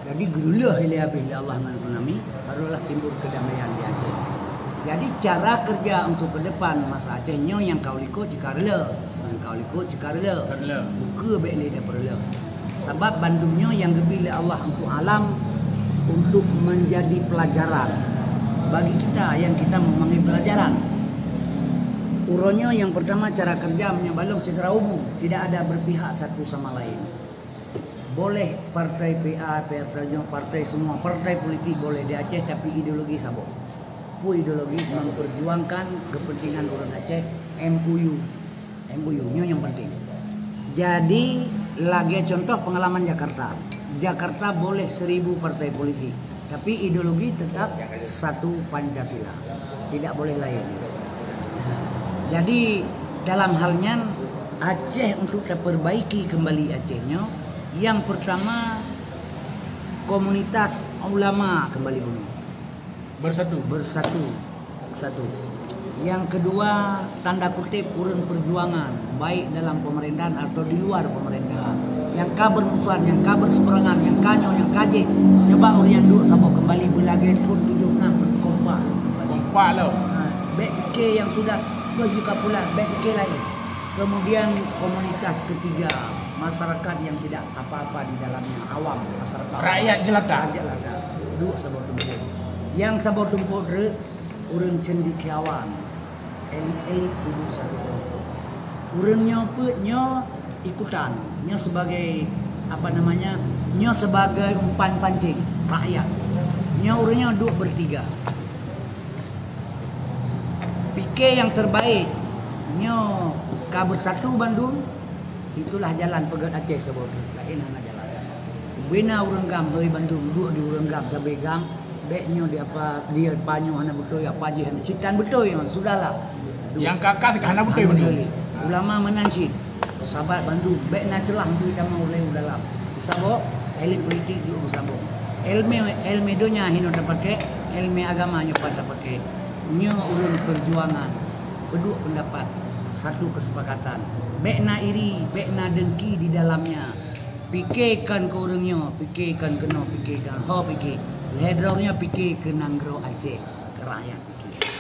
Jadi gerulah ini habis Allah dengan tsunami, barulah timbul kedamaian di Aceh. Jadi cara kerja untuk ke depan masa Acehnya yang kau liko cikarela, yang kau liko cikarela, buka baik dia perlu. Sebab Bandungnya yang dipilih Allah untuk alam untuk menjadi pelajaran bagi kita yang kita memanggil pelajaran. Uronnya yang pertama cara kerja menyebalong secara umum, tidak ada berpihak satu sama lain. boleh partai PA, partai semua partai politik boleh di Aceh, tapi ideologi sabok. Ideologi memperjuangkan kepentingan orang Aceh, MUU-nya yang penting. Jadi lagi contoh pengalaman Jakarta. Jakarta boleh 1000 partai politik, tapi ideologi tetap satu Pancasila, tidak boleh lain. Jadi dalam halnya Aceh untuk perbaiki kembali Acehnya, yang pertama komunitas ulama kembali dulu bersatu. Yang kedua tanda kutip urun perjuangan baik dalam pemerintahan atau di luar pemerintahan. Yang ka bermusuhan, yang ka berseberangan, yang kanyo, yang kaje, coba urian dulu sama kembali belagai pun 76 kompak loh. BK yang sudah juga pula BK lain. Kemudian komunitas ketiga, masyarakat yang tidak apa-apa di dalamnya, awam masyarakat. Rakyat jelata. Duduk sabot tumpuk. Yang sabot tumpuk urun cendikiawan. Elit duduk sabot tumpuk. Urunnya ikutan, nya sebagai nya sebagai umpan pancing rakyat. Nya urunnya duduk bertiga. Pikir yang terbaik, nya bersatu Bandung, itulah jalan pegat Aceh sebab lain hana jalan. Bina urenggam dari Bandung duduk di urenggam tabegang, beknya dia panyo hana betul ya paji hana citan betul ya sudahlah. Yang kakak hana betul Bandung. Ulama menanci sahabat Bandung bekna celah duit mau oleh dalam. Sabok elit politik juga sabok. Elme donya hino pakai, elme agamanya pada pakai. Nya urun perjuangan, kedua pendapat, satu kesepakatan. Bekna iri, bekna dengki di dalamnya. Pikirkan ke orangnya, pikirkan kena, pikirkan pikir. Ledrongnya pikir ke nanggro Aceh, ke rakyat pikir.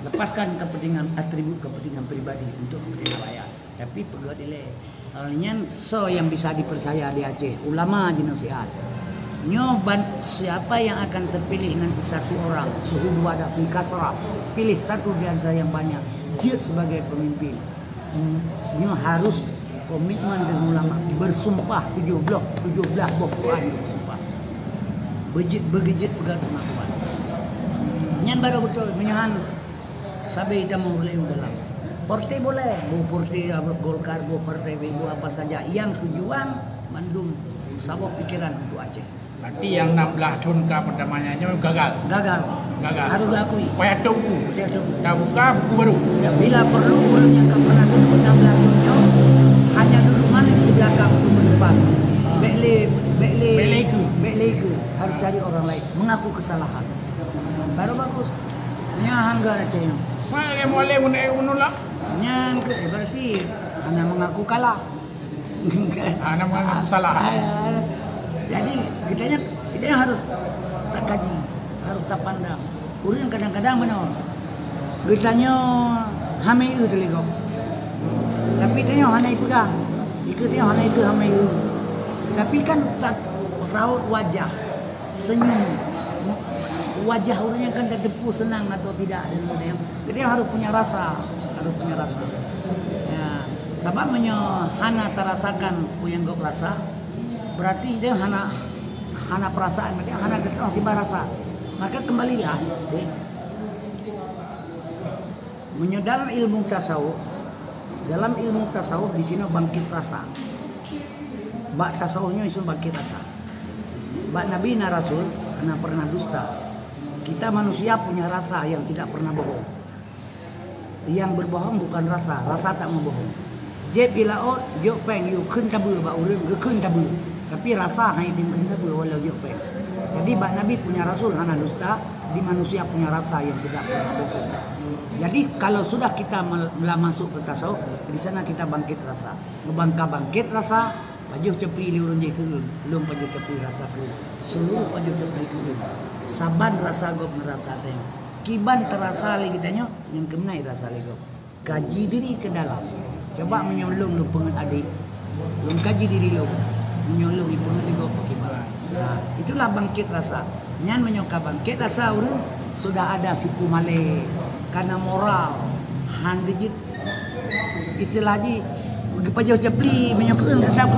Lepaskan kepentingan atribut kepentingan pribadi untuk kepentingan rakyat. Tapi peguat ile. Halnya yang bisa dipercaya di Aceh, ulama jenosiat. Siapa yang akan terpilih nanti satu orang, suhu dua pilih kasrah, pilih satu di antara yang banyak, dia sebagai pemimpin. Harus komitmen dengan ulama, bersumpah 17 Quran bersumpah. Begijit pegang pengakuan. Nyan baru betul menyahan sabi kita mau boleh dalam. Partai boleh, partai Golkar, partai Bego apa saja yang tujuan Bandung sabok pikiran untuk Aceh. Berarti yang 16 tahun ke pertamanya gagal. Harus diakui. Payah tunggu. Dah buka buku baru. Ya, bila perlu orang yang tak pernah duduk 16 tahunnya hanya duduk manis di belakang untuk mendepan. Bekleke. Harus cari orang lain mengaku kesalahan. Baru bagus. Nya hangga Aceh. Mana boleh menolak? Nya berarti hanya mengaku kalah. Hanya mengaku salah. Jadi kita harus tak kaji, harus tak pandang. Urang kadang-kadang benar. Kitanya hamai itu teligok. Tapi tanya hana itu dah. Ikutnya hana itu hamai itu. Tapi kan raut wajah, senyum. Wajah orangnya kan terdepu senang atau tidak dengan dia. Jadi harus punya rasa, Ya, sebabnya hana terasakan yang gak rasa. Berarti dia hana perasaan, dia hana tiba rasa. Maka kembalilah dalam ilmu tasawuf di sini bangkit rasa. Bak tasawufnya itu bangkit rasa. Bak Nabi na Rasul karena pernah dusta. Kita manusia punya rasa yang tidak pernah bohong. Yang berbohong bukan rasa tak membohong. Je bila yo peng yo khun tabu ba urang ge khun tabu. Tapi rasa hanya dimana walau jopek. Jadi Nabi punya Rasul hana dusta, di manusia punya rasa yang tidak pernah bohong. Jadi kalau sudah kita masuk ke tasawuf, di sana kita bangkit rasa. Bangkit rasa, pajuh cepri liurun je kulun, belum pajuh cepri rasa kulun. Seluruh pajuh cepri kulun. Saban rasa gop ngerasa teh. Kiban terasa lagi tanya, yang kemenai rasa lagi gop. Kaji diri ke dalam. Coba menyolong lu pengen adik. Belum kaji diri lu. Menyolong ibu juga bagaimana. Nah, itulah bangkit rasa. Nyan menyoka bangkit rasa urang sudah ada sipu male karena moral handijit istilah haji pajoh cepli menyokeun tetap.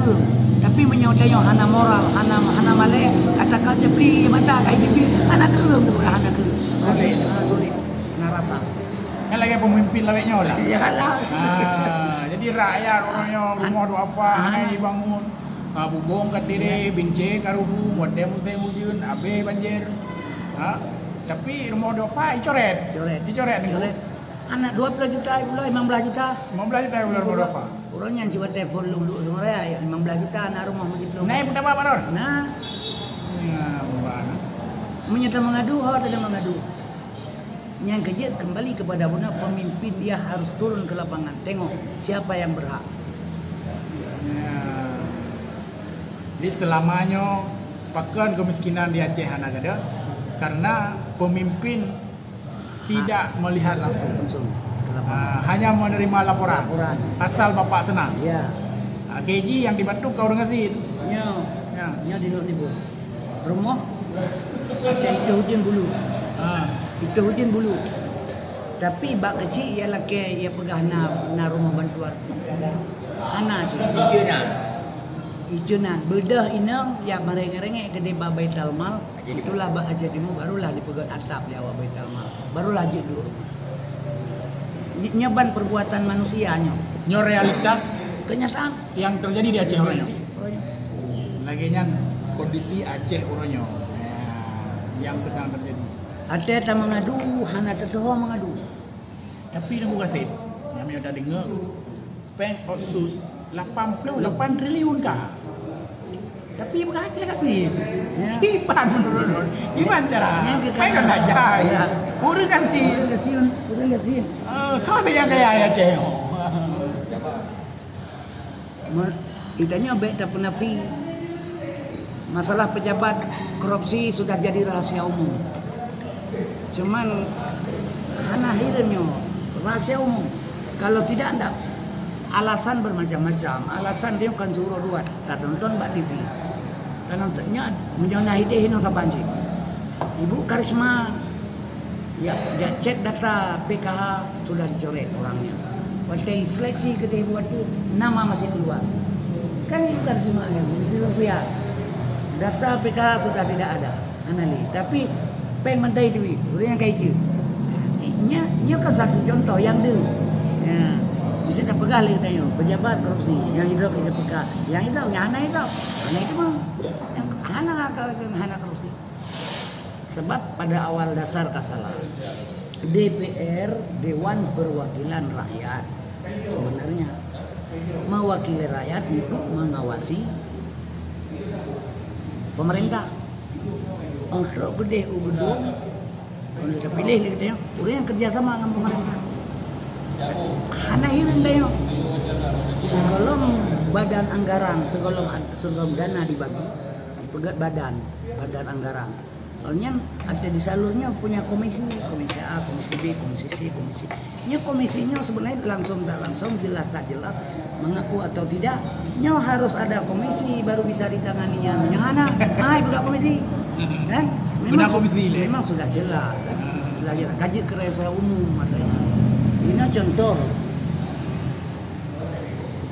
Tapi tapi menyodanya hana moral, hana malek, katakan je beli mata kai je beli, hana kerem tu hana ke. Sulit. Hana rasa. Kan lagi pemimpin laweknya lah. Iyalah. Jadi rakyat orangnya rumah duafa ngai bangun. Bubong kat diri, binje karuhu, wadai musai mujun, abe banjir. Tapi rumah duafa dicoret. Dicoret ni. Anak 12 juta pula 15 juta. 15 juta pula rumah duafa. Orangnya cuba telefon dulu sore ya 15 juta anak rumah masih belum. Naik pun apa Dor? Nah. Mana? Menyata mengadu, tidak mengadu. Yang kerja kembali kepada benar pemimpin dia harus turun ke lapangan. Tengok siapa yang berhak. Jadi selamanya pakan kemiskinan di Aceh anak ada karena pemimpin tidak melihat langsung. Hanya menerima laporan. Asal bapak senang. Ya. KG yang dibantu kau dengan Zin. Ya di luar nibu. Rumah ada itu hujan bulu. Itu hujan bulu. Tapi bak kecil ialah ke ia pegah na rumah bantuan. Ana sih. Ijunan bedah inang yang merengek-rengek ke deba Baitul Mal. Itulah bak aja timu barulah dipegat atap di awal Baitul Mal. Barulah je dulu. Nyoban perbuatan manusianya. Nyo realitas Kenyataan yang terjadi di Aceh orangnya. Lagi nya kondisi Aceh orangnya yang sedang terjadi. Ada tak mengadu, hana terdoa mengadu. Tapi nunggu kasih, yang udah dengar, peng khusus 88 triliun kah? Tapi berkaca kasih, cipan menurut, gimana cara? Peng kan aja, urut ganti, Urang kecil. sama yang kayak Aceh. Itanya baik tak pernah fi. Masalah pejabat korupsi sudah jadi rahasia umum. Cuman hana hirnya rahasia umum. Kalau tidak ada alasan bermacam-macam. Alasan dia kan suruh buat. Tak nonton Mbak TV. Kan nontonnya menyonahi dia hino sabanci. Ibu Karisma ya cek data PKH sudah dicoret orangnya. Waktu seleksi kita buat itu nama masih keluar. Kan Ibu Karisma yang Komisi Sosial. Daftar PKH sudah tidak ada. Anali. Tapi peng mentai duit, orang yang kaji. Nya kan satu contoh yang dia. Ya, bisa tak pegang lagi tanya pejabat korupsi yang hidup tidak pegang. Yang itu, yang hana itu mah yang hana korupsi. Sebab pada awal dasar kesalahan DPR Dewan Perwakilan Rakyat sebenarnya mewakili rakyat untuk mengawasi pemerintah. Untuk gede ubedung, untuk terpilih lagi tanya, orang yang kerjasama dengan pemerintah. Hana hirin tanya, sebelum badan anggaran, sebelum dana dibagi, dipegat badan anggaran. Soalnya ada di salurnya punya komisi A, komisi B, komisi C, komisi. Ini komisinya sebenarnya langsung tak langsung, jelas tak jelas, mengaku atau tidak. Nya harus ada komisi baru bisa ditanganinya. Yang mana? Buka komisi. Kan? Memang sudah jelas kan? Sudah jelas. Kaji kerja umum katanya. Ini contoh.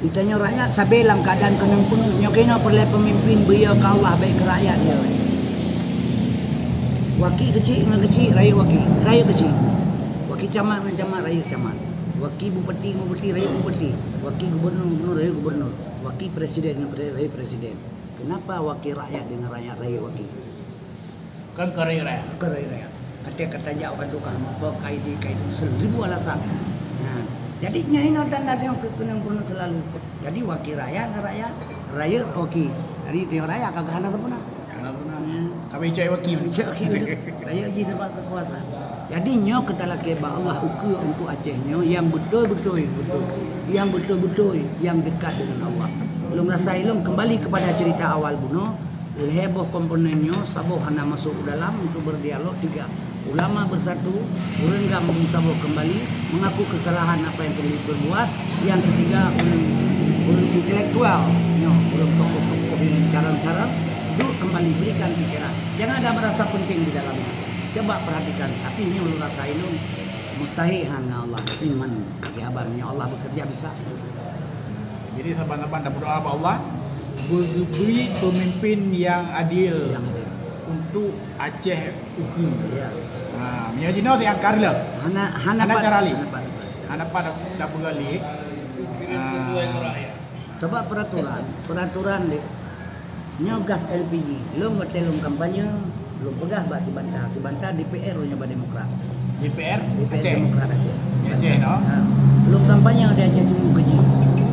Itanya rakyat sabelang keadaan kenang penuh. Nyokena perlu pemimpin beliau ke Allah baik ke rakyat dia. Wakil kecil dengan kecil raya wakil, raya kecil. Wakil camat dengan camat raya camat. Wakil bupati dengan bupati raya bupati. Wakil gubernur raya gubernur. Wakil presiden dengan raya presiden. Kenapa wakil rakyat dengan rakyat raya wakil? Kan kerja rakyat. Kerja. Kata jawab tukang apa kait 1000 alasan. Nah, jadinya ini tanda yang kenang selalu. Jadi wakil rakyat raya wakil. Jadi tio raya kagak ada pernah. Kami cai wakil. Raya je dapat kekuasaan. Jadi nyo kita lagi Allah ukur untuk Acehnya yang betul-betul yang dekat dengan Allah. Belum rasa ilmu kembali kepada cerita awal bunuh. Heboh komponennya saboh hana masuk dalam untuk berdialog 3 ulama bersatu urang gambung saboh kembali mengaku kesalahan apa yang telah diperbuat. Yang ketiga ulun intelektual ulun tokoh-tokoh dengan cara-cara dulu kembali berikan pikiran. Jangan ada merasa penting di dalamnya. Coba perhatikan. Tapi ini ulun rasa ilmu mustahil hanya Allah. Tapi man ya Allah bekerja bisa. Jadi sahabat-sahabat berdoa kepada Allah beri pemimpin yang adil Yang ada. untuk Aceh Uku. Ya. Mia Jino ti angkar lah. Hana cara li. Hana pada dah pegali. Sebab peraturan deh. Gas LPG, belum bertelung kampanye, belum pegah bak si bantah DPR nya ba Demokrat. DPR DPR Aceh. Demokrat Aceh. Aceh no. Belum kampanye dia Aceh tunggu keji.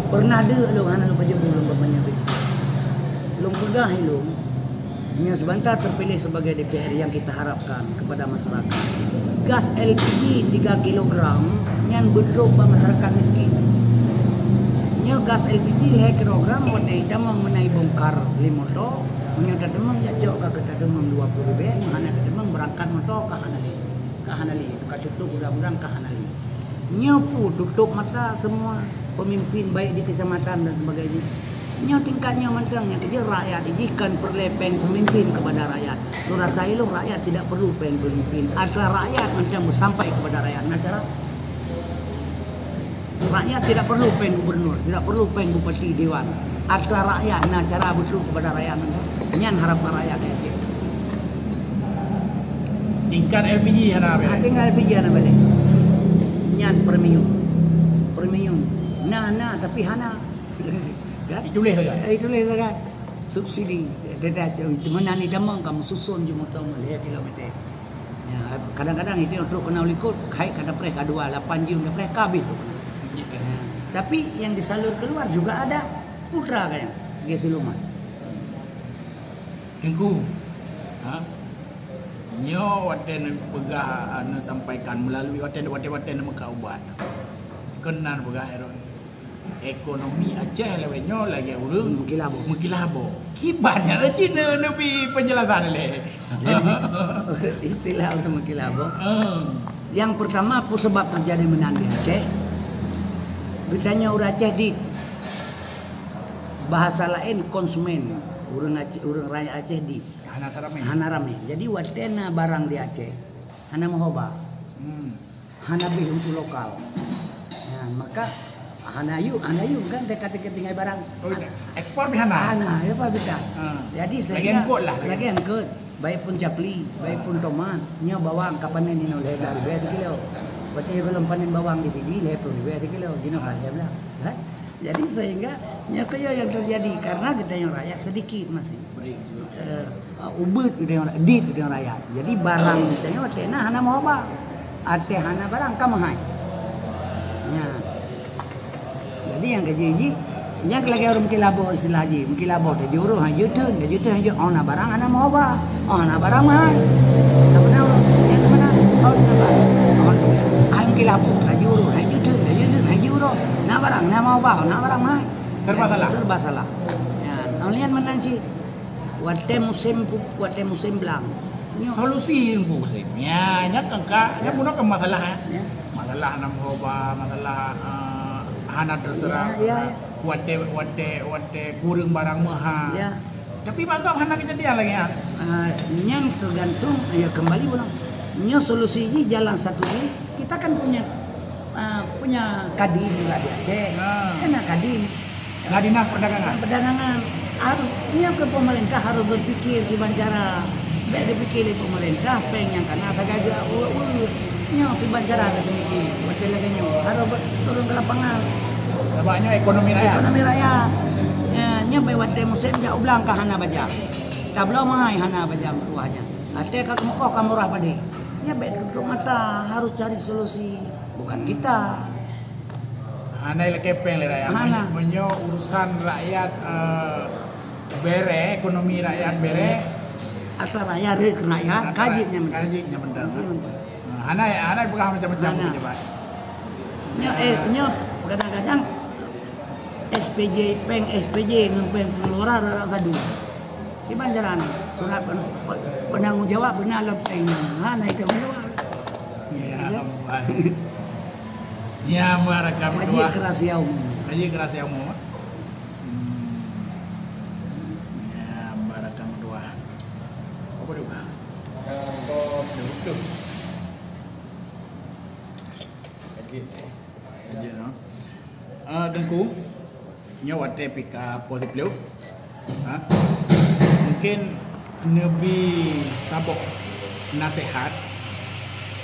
Pernah ada lu hana lu kerja belum kampanye keji. Belum pegah lu. Nya sebentar terpilih sebagai DPR yang kita harapkan kepada masyarakat. Gas LPG 3 kg yang betul ba masyarakat miskin. Nya gas LPG 3 kg wadai damang menai bongkar limoto. Nya dademang ya jauh ka kita demang 20 ribu. Hana dademang berangkat motor ka Hanali. Ka tutup budak-budak ka Hanali. Nya pu tutup mata semua pemimpin baik di kecamatan dan sebagainya. Nya tingkatnya mantangnya kerja rakyat ijikan perlepeng pemimpin kepada rakyat. Lu rasa lu rakyat tidak perlu pemimpin. Ada rakyat macam sampai kepada rakyat. Nah cara rakyat tidak perlu pen gubernur, tidak perlu pen bupati dewan. Ada rakyat nah cara betul kepada rakyat. Nyan harapan rakyat Aceh. Tingkat LPG hana be. Tinggal LPG hana balik. Nyan premium. Nah tapi hana. Kan? Itu leh kan. Itu leh kan. Subsidi. Dia mana ni damang kamu susun je motor 5 kilometer. Ya, kadang-kadang itu untuk kena likut, kai kada preh kadua 8 jam dah preh kabit. Tapi yang disalur keluar juga ada putra kayak gas siluman. Tengku. Nyo waten pegah sampaikan melalui waten maka ubat. Kenan pegah eron. Ekonomi Aceh lewenyo lagi urang mengkilabo. Kibannya lah Cina lebih penjelasan le. Istilah untuk mengkilabo. Yang pertama apa sebab terjadi menan di Aceh? Bedanya orang Aceh di bahasa lain konsumen. Urang rakyat Aceh di hana rame. Jadi watena barang di Aceh hana mahoba. Hana beli untuk lokal. Ya, maka hana yuk kan dekat-dekat tinggal barang. Ekspor bihana. Hana ya Pak bisa. Jadi lagi angkut lah. Lagi angkut. Baik pun capli, baik pun tomat, nya bawang kapan ini oleh dari 2 kilo. Berarti belum panen bawang di sini lepun 2 kilo gino kan dia bilang. Kan? Jadi sehingga nya kaya yang terjadi karena kita yang rakyat sedikit masih. Ubud kita yang dit kita yang rakyat. Jadi barang kita nya watena hana mau apa? Ate hana barang kamahai. Ya. Jadi yang keji yang lagi orang kilabo istilah ji, kilabo dah juru han jutun ona barang ana mau ba, ona barang mahal. Kamana yang mana? Ona barang. Han kilabo dah juru han jutun han juru. Na barang na mau ba, na barang mahal. Serba salah. Ya, kalian menang sih. Wate musim belang. Solusi yang bu. Ya, nya kangka, nya puno ke masalah ya. Masalah na mau ba, masalah hana terserah. Ya. Wate kurang barang mahal. Ya. Tapi bagam hana kejadian lagi ya. Yang tergantung ya kembali ulang. Nya solusinya jalan satu ini kita kan punya kadin juga di Aceh. Enak kadin. Dinas perdagangan. Harusnya ke pemerintah harus berpikir gimana cara. Baik dipikir pemerintah pengen karena ada gajah. Nya gimana cara ada pemikir. Betul lagi nya harus turun ke lapangan. Banyak ekonomi rakyat. Ya, nya bae wate musim ja ublang ka hana baja. Ka belum mai hana baja tuahnya. Ate ka murah pade. Nya bae tutup mata harus cari solusi, bukan kita. Hana ile kepeng le rakyat. Menyo urusan rakyat bere, ekonomi rakyat bere. Atau rakyat kajinya mendak. Hana pegang macam-macam coba. Nya kadang-kadang SPJ ngepeng pengeluaran rara kadu. Gimana caranya? Surat penanggung jawab benar lepeng. Hana itu menjawab. Ya. Ya mereka berdua. Haji kerasa umum. Ya mereka berdua. Apa juga? Betul. Haji no. Tengku nyo wate pika positif Ha? Mungkin Nabi sabok nasihat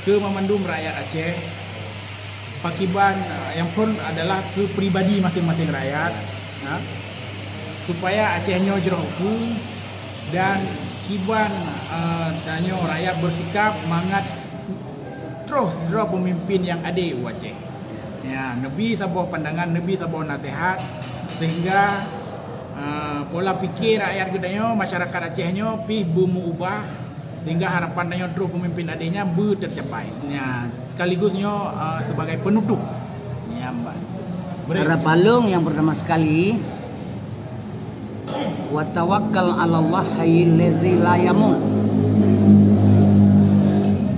ke memandum rakyat Aceh. Pakiban yang pun adalah ke pribadi masing-masing rakyat, ha? Supaya Acehnya jerohu dan kiban danyo rakyat bersikap mangat terus draw pemimpin yang adil Aceh. Ya, Nabi sabuh pandangan, Nabi sabuh nasihat sehingga pola pikir rakyat gedanyo, masyarakat Acehnya pi bumu ubah sehingga harapan danyo terus pemimpin adilnya tercapai. Ya, sekaligusnya sebagai penutup. Ya, Mbak. Harapalung yang pertama sekali, wa tawakkal 'alallah allazi la yamut.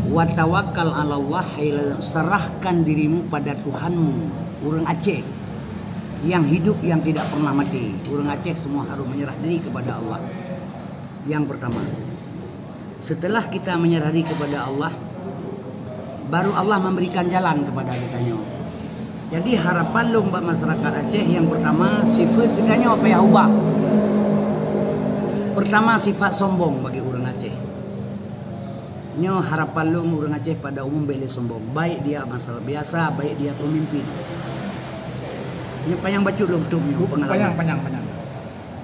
Wa tawakkal 'alallah, serahkan dirimu pada Tuhanmu. Urang Aceh yang hidup yang tidak pernah mati. Urang Aceh semua harus menyerah diri kepada Allah. Yang pertama. Setelah kita menyerah diri kepada Allah, baru Allah memberikan jalan kepada kita. Jadi harapan lu buat masyarakat Aceh yang pertama, sifat kitanya apa ya ubah. Pertama, sifat sombong bagi orang Aceh. Nyo harapan lu orang Aceh pada umum boleh sombong, baik dia masalah biasa, baik dia pemimpin. Ini panjang baca lu betul pengalaman. Panjang.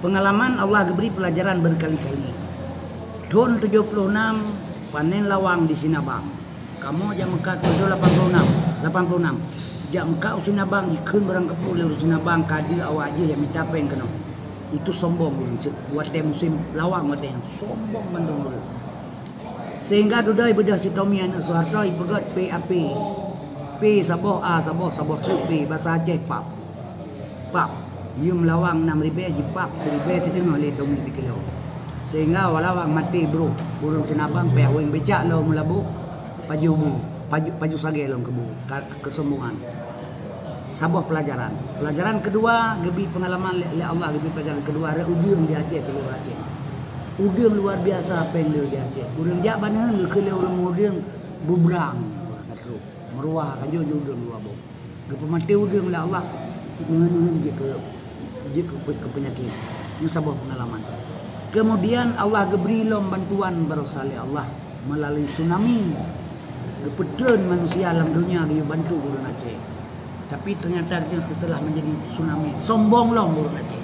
Pengalaman Allah beri pelajaran berkali-kali. Tahun 76 panen lawang di Sinabang. Kamu jam Mekah tahun 86. Jam Mekah Sinabang ikun barang kepul di Sinabang kaji awak aja yang minta pen kena. Itu sombong buat teh musim lawang buat yang sombong mendung. Sehingga dudai bedah si Tommy anak Soeharto ipegat PAP. P saboh A saboh P bahasa Aceh pap. Yum lawang 6.000 aja pap 1.000 tengah le Tommy 3 kilo. Sehingga walawang mati bro, burung Sinabang payah wing becak lo melabu paju sage lo kesombongan. Sabuh pelajaran. Pelajaran kedua, gebi pengalaman le Allah gebi pelajaran kedua ada udium di Aceh seluruh Aceh. Udium luar biasa apa yang di Aceh. Urang jak baneun ke le urang udium bubrang katu. Meruah kaju udium luar bo. Gepi mati udium le Allah ngeun je ke penyakit. Ini sabuh pengalaman. Kemudian Allah beri lom bantuan berasal Allah melalui tsunami. Kepedron manusia alam dunia dia bantu orang Aceh. Tapi ternyata setelah menjadi tsunami, sombong lom orang Aceh.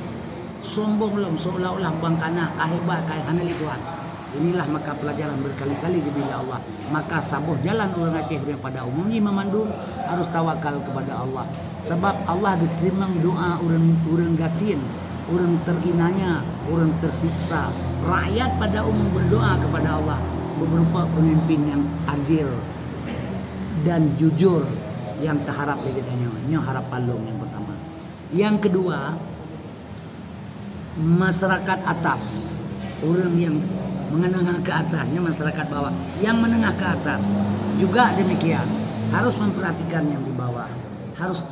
Sombong lom seolah-olah bang tanah kahebat hanali Tuhan. Inilah maka pelajaran berkali-kali bila Allah. Maka sabuh jalan orang Aceh yang pada umumnya memandu harus tawakal kepada Allah. Sebab Allah diterima doa orang gasin. Orang terinanya, orang tersiksa. Rakyat pada umum berdoa kepada Allah berupa pemimpin yang adil dan jujur yang terharap legetanya. Ini harapan long yang pertama. Yang kedua, masyarakat atas, orang yang menengah ke atasnya masyarakat bawah, yang menengah ke atas juga demikian harus memperhatikan yang di bawah. Harus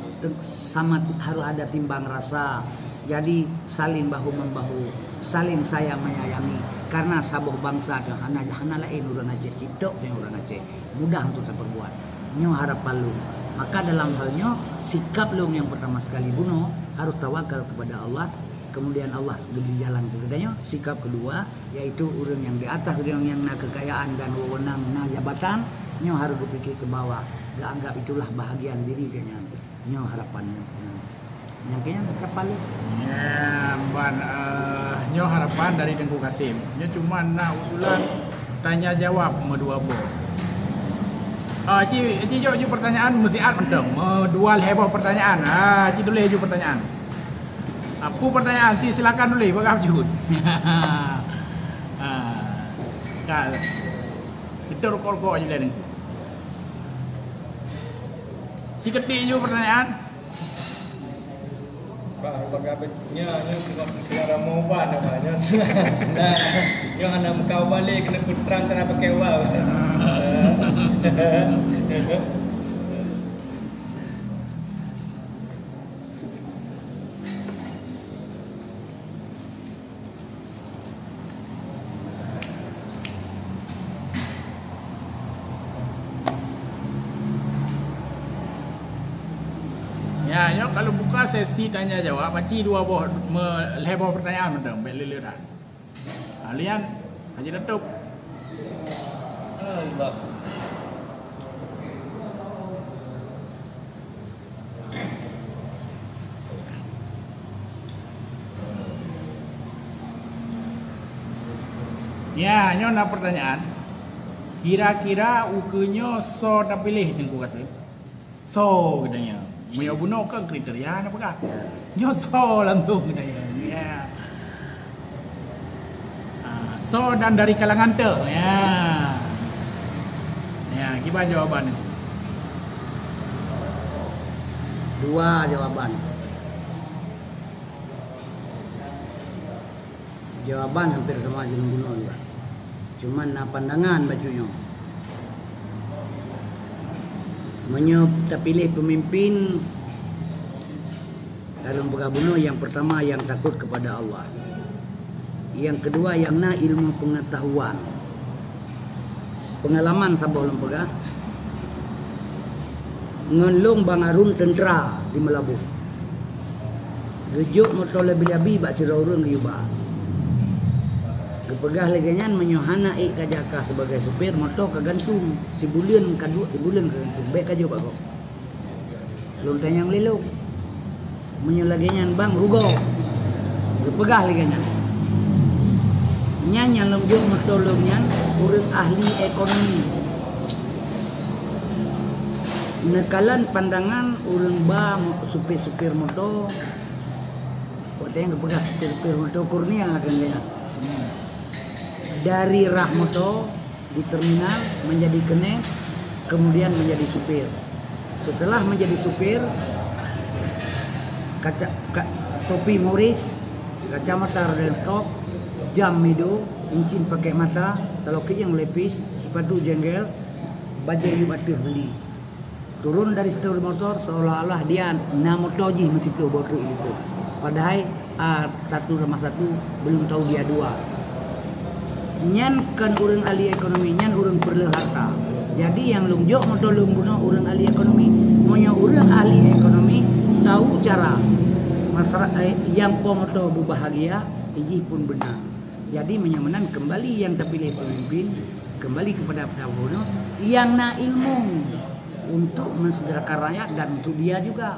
ada timbang rasa. Jadi saling bahu membahu, saling sayang menyayangi. Karena sabuh bangsa ke hana lain orang Aceh, hidup yang orang Aceh mudah untuk terperbuat. Nyo harapan lu. Maka dalam halnya sikap lu yang pertama sekali bunuh harus tawakal kepada Allah. Kemudian Allah beri jalan kepadanya. Sikap kedua yaitu orang yang di atas, orang yang nak kekayaan dan wewenang, nak jabatan, nyo harus berpikir ke bawah. Gak anggap itulah bahagian diri dia. Nyo harapan yang sebenarnya. Yang kayaknya harapan lu. Ya, Mbak, nyo harapan dari Tengku Kasim. Nyo cuma nak usulan tanya jawab dua bo. Ci jawab pertanyaan mesti mentang. Dua heboh pertanyaan. Ci tulis je pertanyaan. Apa pertanyaan? Ci silakan tulis bagi jut. Kan. Kita rokok aja lah ni. Ci ketik je pertanyaan. Pak, bagaimana kita mau ban namanya. Nah, yang anda kau balik kena putrang cara pakai wow. Ya, kalau buka sesi tanya jawab, baci dua buah lebar pertanyaan macam beleleran. Alian Haji Datuk. Allah. Ya, nyo nak pertanyaan. Kira-kira ukenya so dah pilih Tengku Kasim. So katanya. Mio bunuh ke kriteria apa kah? Nyo so langsung katanya. Ya. So dan dari kalangan tu. Ya. Ya, gimana jawabannya? Dua jawaban. Jawaban hampir sama aja bunuh juga. Cuman pandangan bajunya. Kita pilih pemimpin dalam bergabunuh, yang pertama yang takut kepada Allah. Yang kedua yang na ilmu pengetahuan. Pengalaman sabah lempega. Ngelung bangarun tentera di Melabuh. Gejuk motor lebih-lebih bak cerah urang liubah. Kepegah leganyan menyohana kajaka sebagai supir motor kagantung sebulan kadua sebulan kagantung baik kajo pak kok lontan yang lelok menyolagenyan bang rugo kepegah leganyan nyan yang lembut motor lomnyan urang ahli ekonomi nekalan pandangan urang ba supir motor kok saya kepegah supir motor kurnia akan lihat dari Rahmoto di terminal menjadi kenek, kemudian menjadi supir. Setelah menjadi supir, topi Morris, kacamata Rodenstock, jam Mido, cincin pakai mata, kalau yang lepis, sepatu jenggel, baju batu beli. Turun dari setir motor seolah-olah dia namotoji mencipta botol itu. Padahal satu sama satu belum tahu dia dua. Nyan kan urang ahli ekonomi, nyan urang perlu harta. Jadi yang lungjok motor lungguno urang ahli ekonomi. Monya urang ahli ekonomi tahu cara masyarakat yang pomoto bahagia, ini pun benar. Jadi menyamanan kembali yang terpilih pemimpin kembali kepada Prabowo yang na ilmu untuk mensejahterakan rakyat dan untuk dia juga.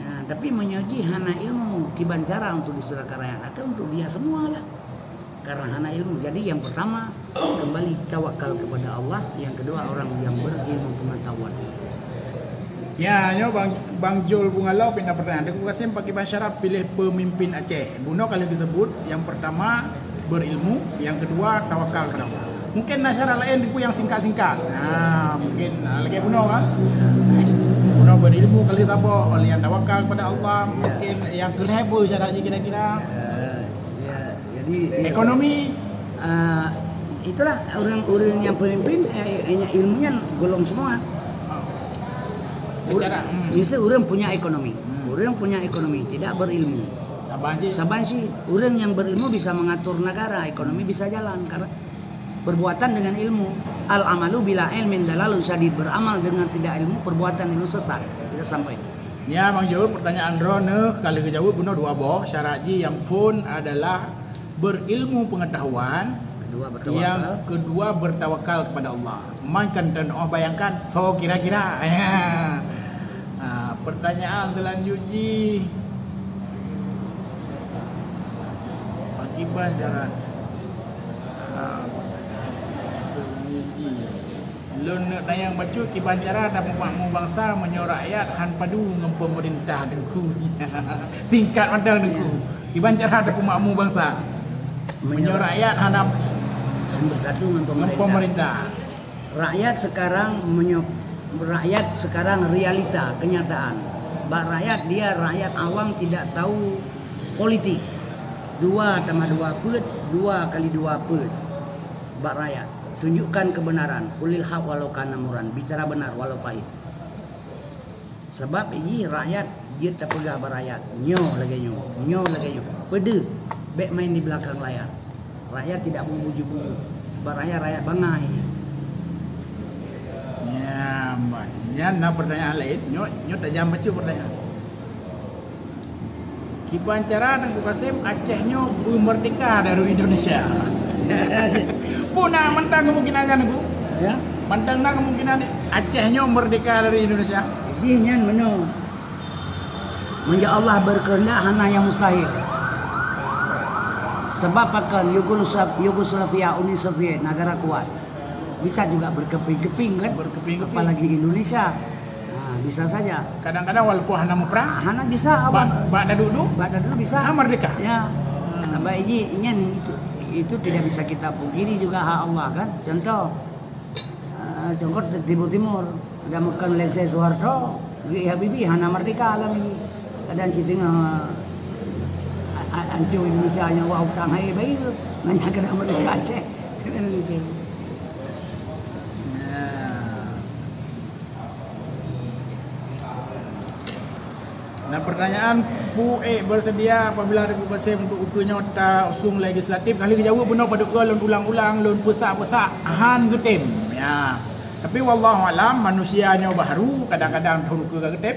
Nah, tapi menyoji hana ilmu kiban cara untuk disejahterakan rakyat atau untuk dia semua lah. Karena hana ilmu. Jadi yang pertama kembali tawakal kepada Allah, yang kedua orang yang berilmu pengetahuan. Ya, nyo Bang Jul Bungalau pindah pertanyaan. Aku kasih pakai masyarakat pilih pemimpin Aceh. Buno kali disebut yang pertama berilmu, yang kedua tawakal kepada Allah. Mungkin masyarakat lain itu yang singkat-singkat. Nah, mungkin lagi Buno kan. Buno berilmu kali apa? Yang tawakal kepada Allah. Mungkin yang kelihatan caranya kira-kira. Ekonomi itulah orang-orang yang pemimpin ilmunya golong semua. Bisa orang punya ekonomi, orang punya ekonomi tidak berilmu. Saban sih orang yang berilmu bisa mengatur negara, ekonomi bisa jalan karena perbuatan dengan ilmu. Al amalu bila ilmin dalalun syadid, beramal dengan tidak ilmu perbuatan itu sesat. Kita sampai. Ya Bang Jul, pertanyaan Rone kalau kejawab benar dua boh. Syaratnya yang phone adalah berilmu pengetahuan, yang kedua bertawakal kepada Allah. Makan dan bayangkan, so kira-kira. Pertanyaan selanjutnya, akibat syarat Lun tayang baca kiban cara dan pemakmur bangsa menyorak rakyat han padu dengan pemerintah dengku. Singkat madang dengku. Kiban cara dan pemakmur bangsa menyorak rakyat hadap bersatu dengan pemerintah. Rakyat sekarang realita kenyataan. Rakyat dia rakyat awam tidak tahu politik. 2 tambah 2 pet, 2 kali 2 pet. Rakyat tunjukkan kebenaran. Qulil haq walau kana muran, bicara benar walau pahit. Sebab ini rakyat dia terpegah berakyat. Nyo lagi nyo. Pede baik main di belakang layar. Rakyat tidak mau bujuk-bujuk. Rakyat bangai. Ya, Mbak. Ya, nak pertanyaan lain. Nyo tajam baca pertanyaan. Kiban cara Tengku Kasim Acehnya merdeka dari Indonesia. Punah mentang kemungkinannya Tengku. Ya. Mentang kemungkinan Acehnya merdeka dari Indonesia. Jinnya meno. Menja Allah berkehendak hana yang mustahil. Sebab akan Yugoslavia, Uni Soviet, negara kuat. Bisa juga berkeping-keping kan? Berkeping-keping. Apalagi Indonesia. Bisa saja. Kadang-kadang walaupun hana mau perang, hana bisa apa? Bak dulu bisa. Merdeka. Ya. Nah, ini itu tidak bisa kita pungkiri juga hak Allah kan. Contoh Timur ada makan Lensai Soeharto, Habibie hana merdeka alam ini. Kadang si tengah ancu Indonesia yang wau tang hai bayi nanya kena merdeka Aceh. Nah, pertanyaan bersedia apabila Tengku Kasim untuk uku nyota usung legislatif kali dijawab benar pada lon ulang-ulang lon pusak-pusak han getim ya. Tapi wallahu alam manusianya baru kadang-kadang turun ke getip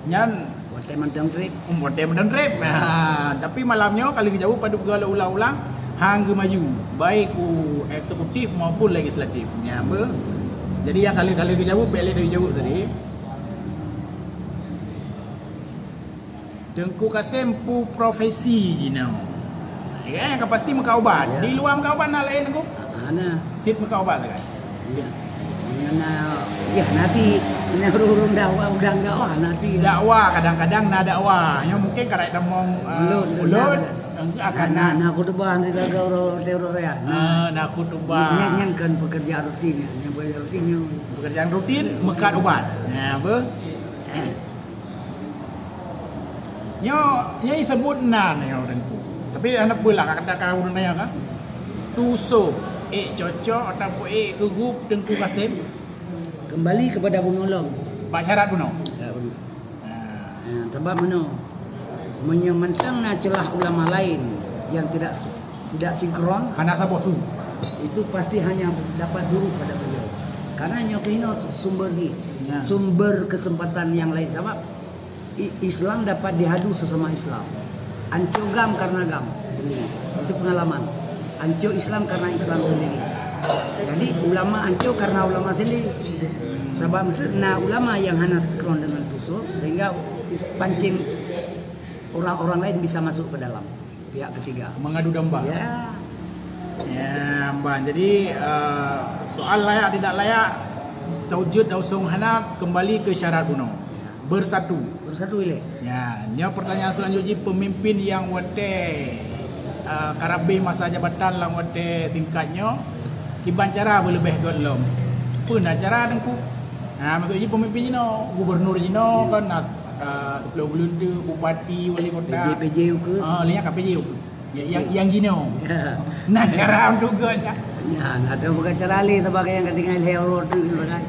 nyan Bote mendan trip. Nah, tapi malamnya kali dijawab pada ulang-ulang hang maju baik eksekutif maupun legislatif nya apa. Jadi yang kali-kali dijawab boleh dijawab tadi. Tengku Kasim pu profesi jino. Ya, yang pasti muka obat. Ya. Di luar muka obat nak lain aku. Ana. Sit muka obat kan. Ya. Ya nanti urung dakwah udang dakwah nanti. Dakwah kadang-kadang nak dakwah. Yang mungkin karak demong ulut akan nak khutbah nanti gagal teror ya. Nak khutbah. Yang kan pekerjaan rutin, yang pekerjaan rutin mekat obat. Ya, apa? Nya sebut nan yang Tengku. Tapi anak pula kata kau nanya kan. Tuso cocok ataupun kegup Tengku Kasim kembali kepada penolong. Pak syarat puno. Ya, benar. Sebab menyementang celah ulama lain yang tidak sinkron. Hana sabosu. Itu pasti hanya dapat buruk pada beliau. Karena nyokino sumber kesempatan yang lain sama. Islam dapat dihadu sesama Islam. Anco gam karena gam sendiri. Itu pengalaman. Anco Islam karena Islam sendiri. Jadi ulama anco karena ulama sendiri. Sebab itu ulama yang hanya sinkron dengan tusuk sehingga pancing orang-orang lain bisa masuk ke dalam pihak ketiga. Mengadu domba. Ya. Ya, Mbak. Jadi soal layak tidak layak taujud dausung hana kembali ke syarat kuno. Bersatu ile. Ya, pertanyaan selanjutnya pemimpin yang wate karabe masa jabatan lang wate tingkatnya kiban cara berlebih golom. Pun acara Tengku. Nah, maksudnya pemimpin jino, gubernur jino kan kepala belunda, bupati, wali kota. PJ ke? Lihat KPJ ke. Yang jino. Nah, cara untuk ganya. Ya, ada bukan cara li sebagai yang ketinggalan hero tu kan.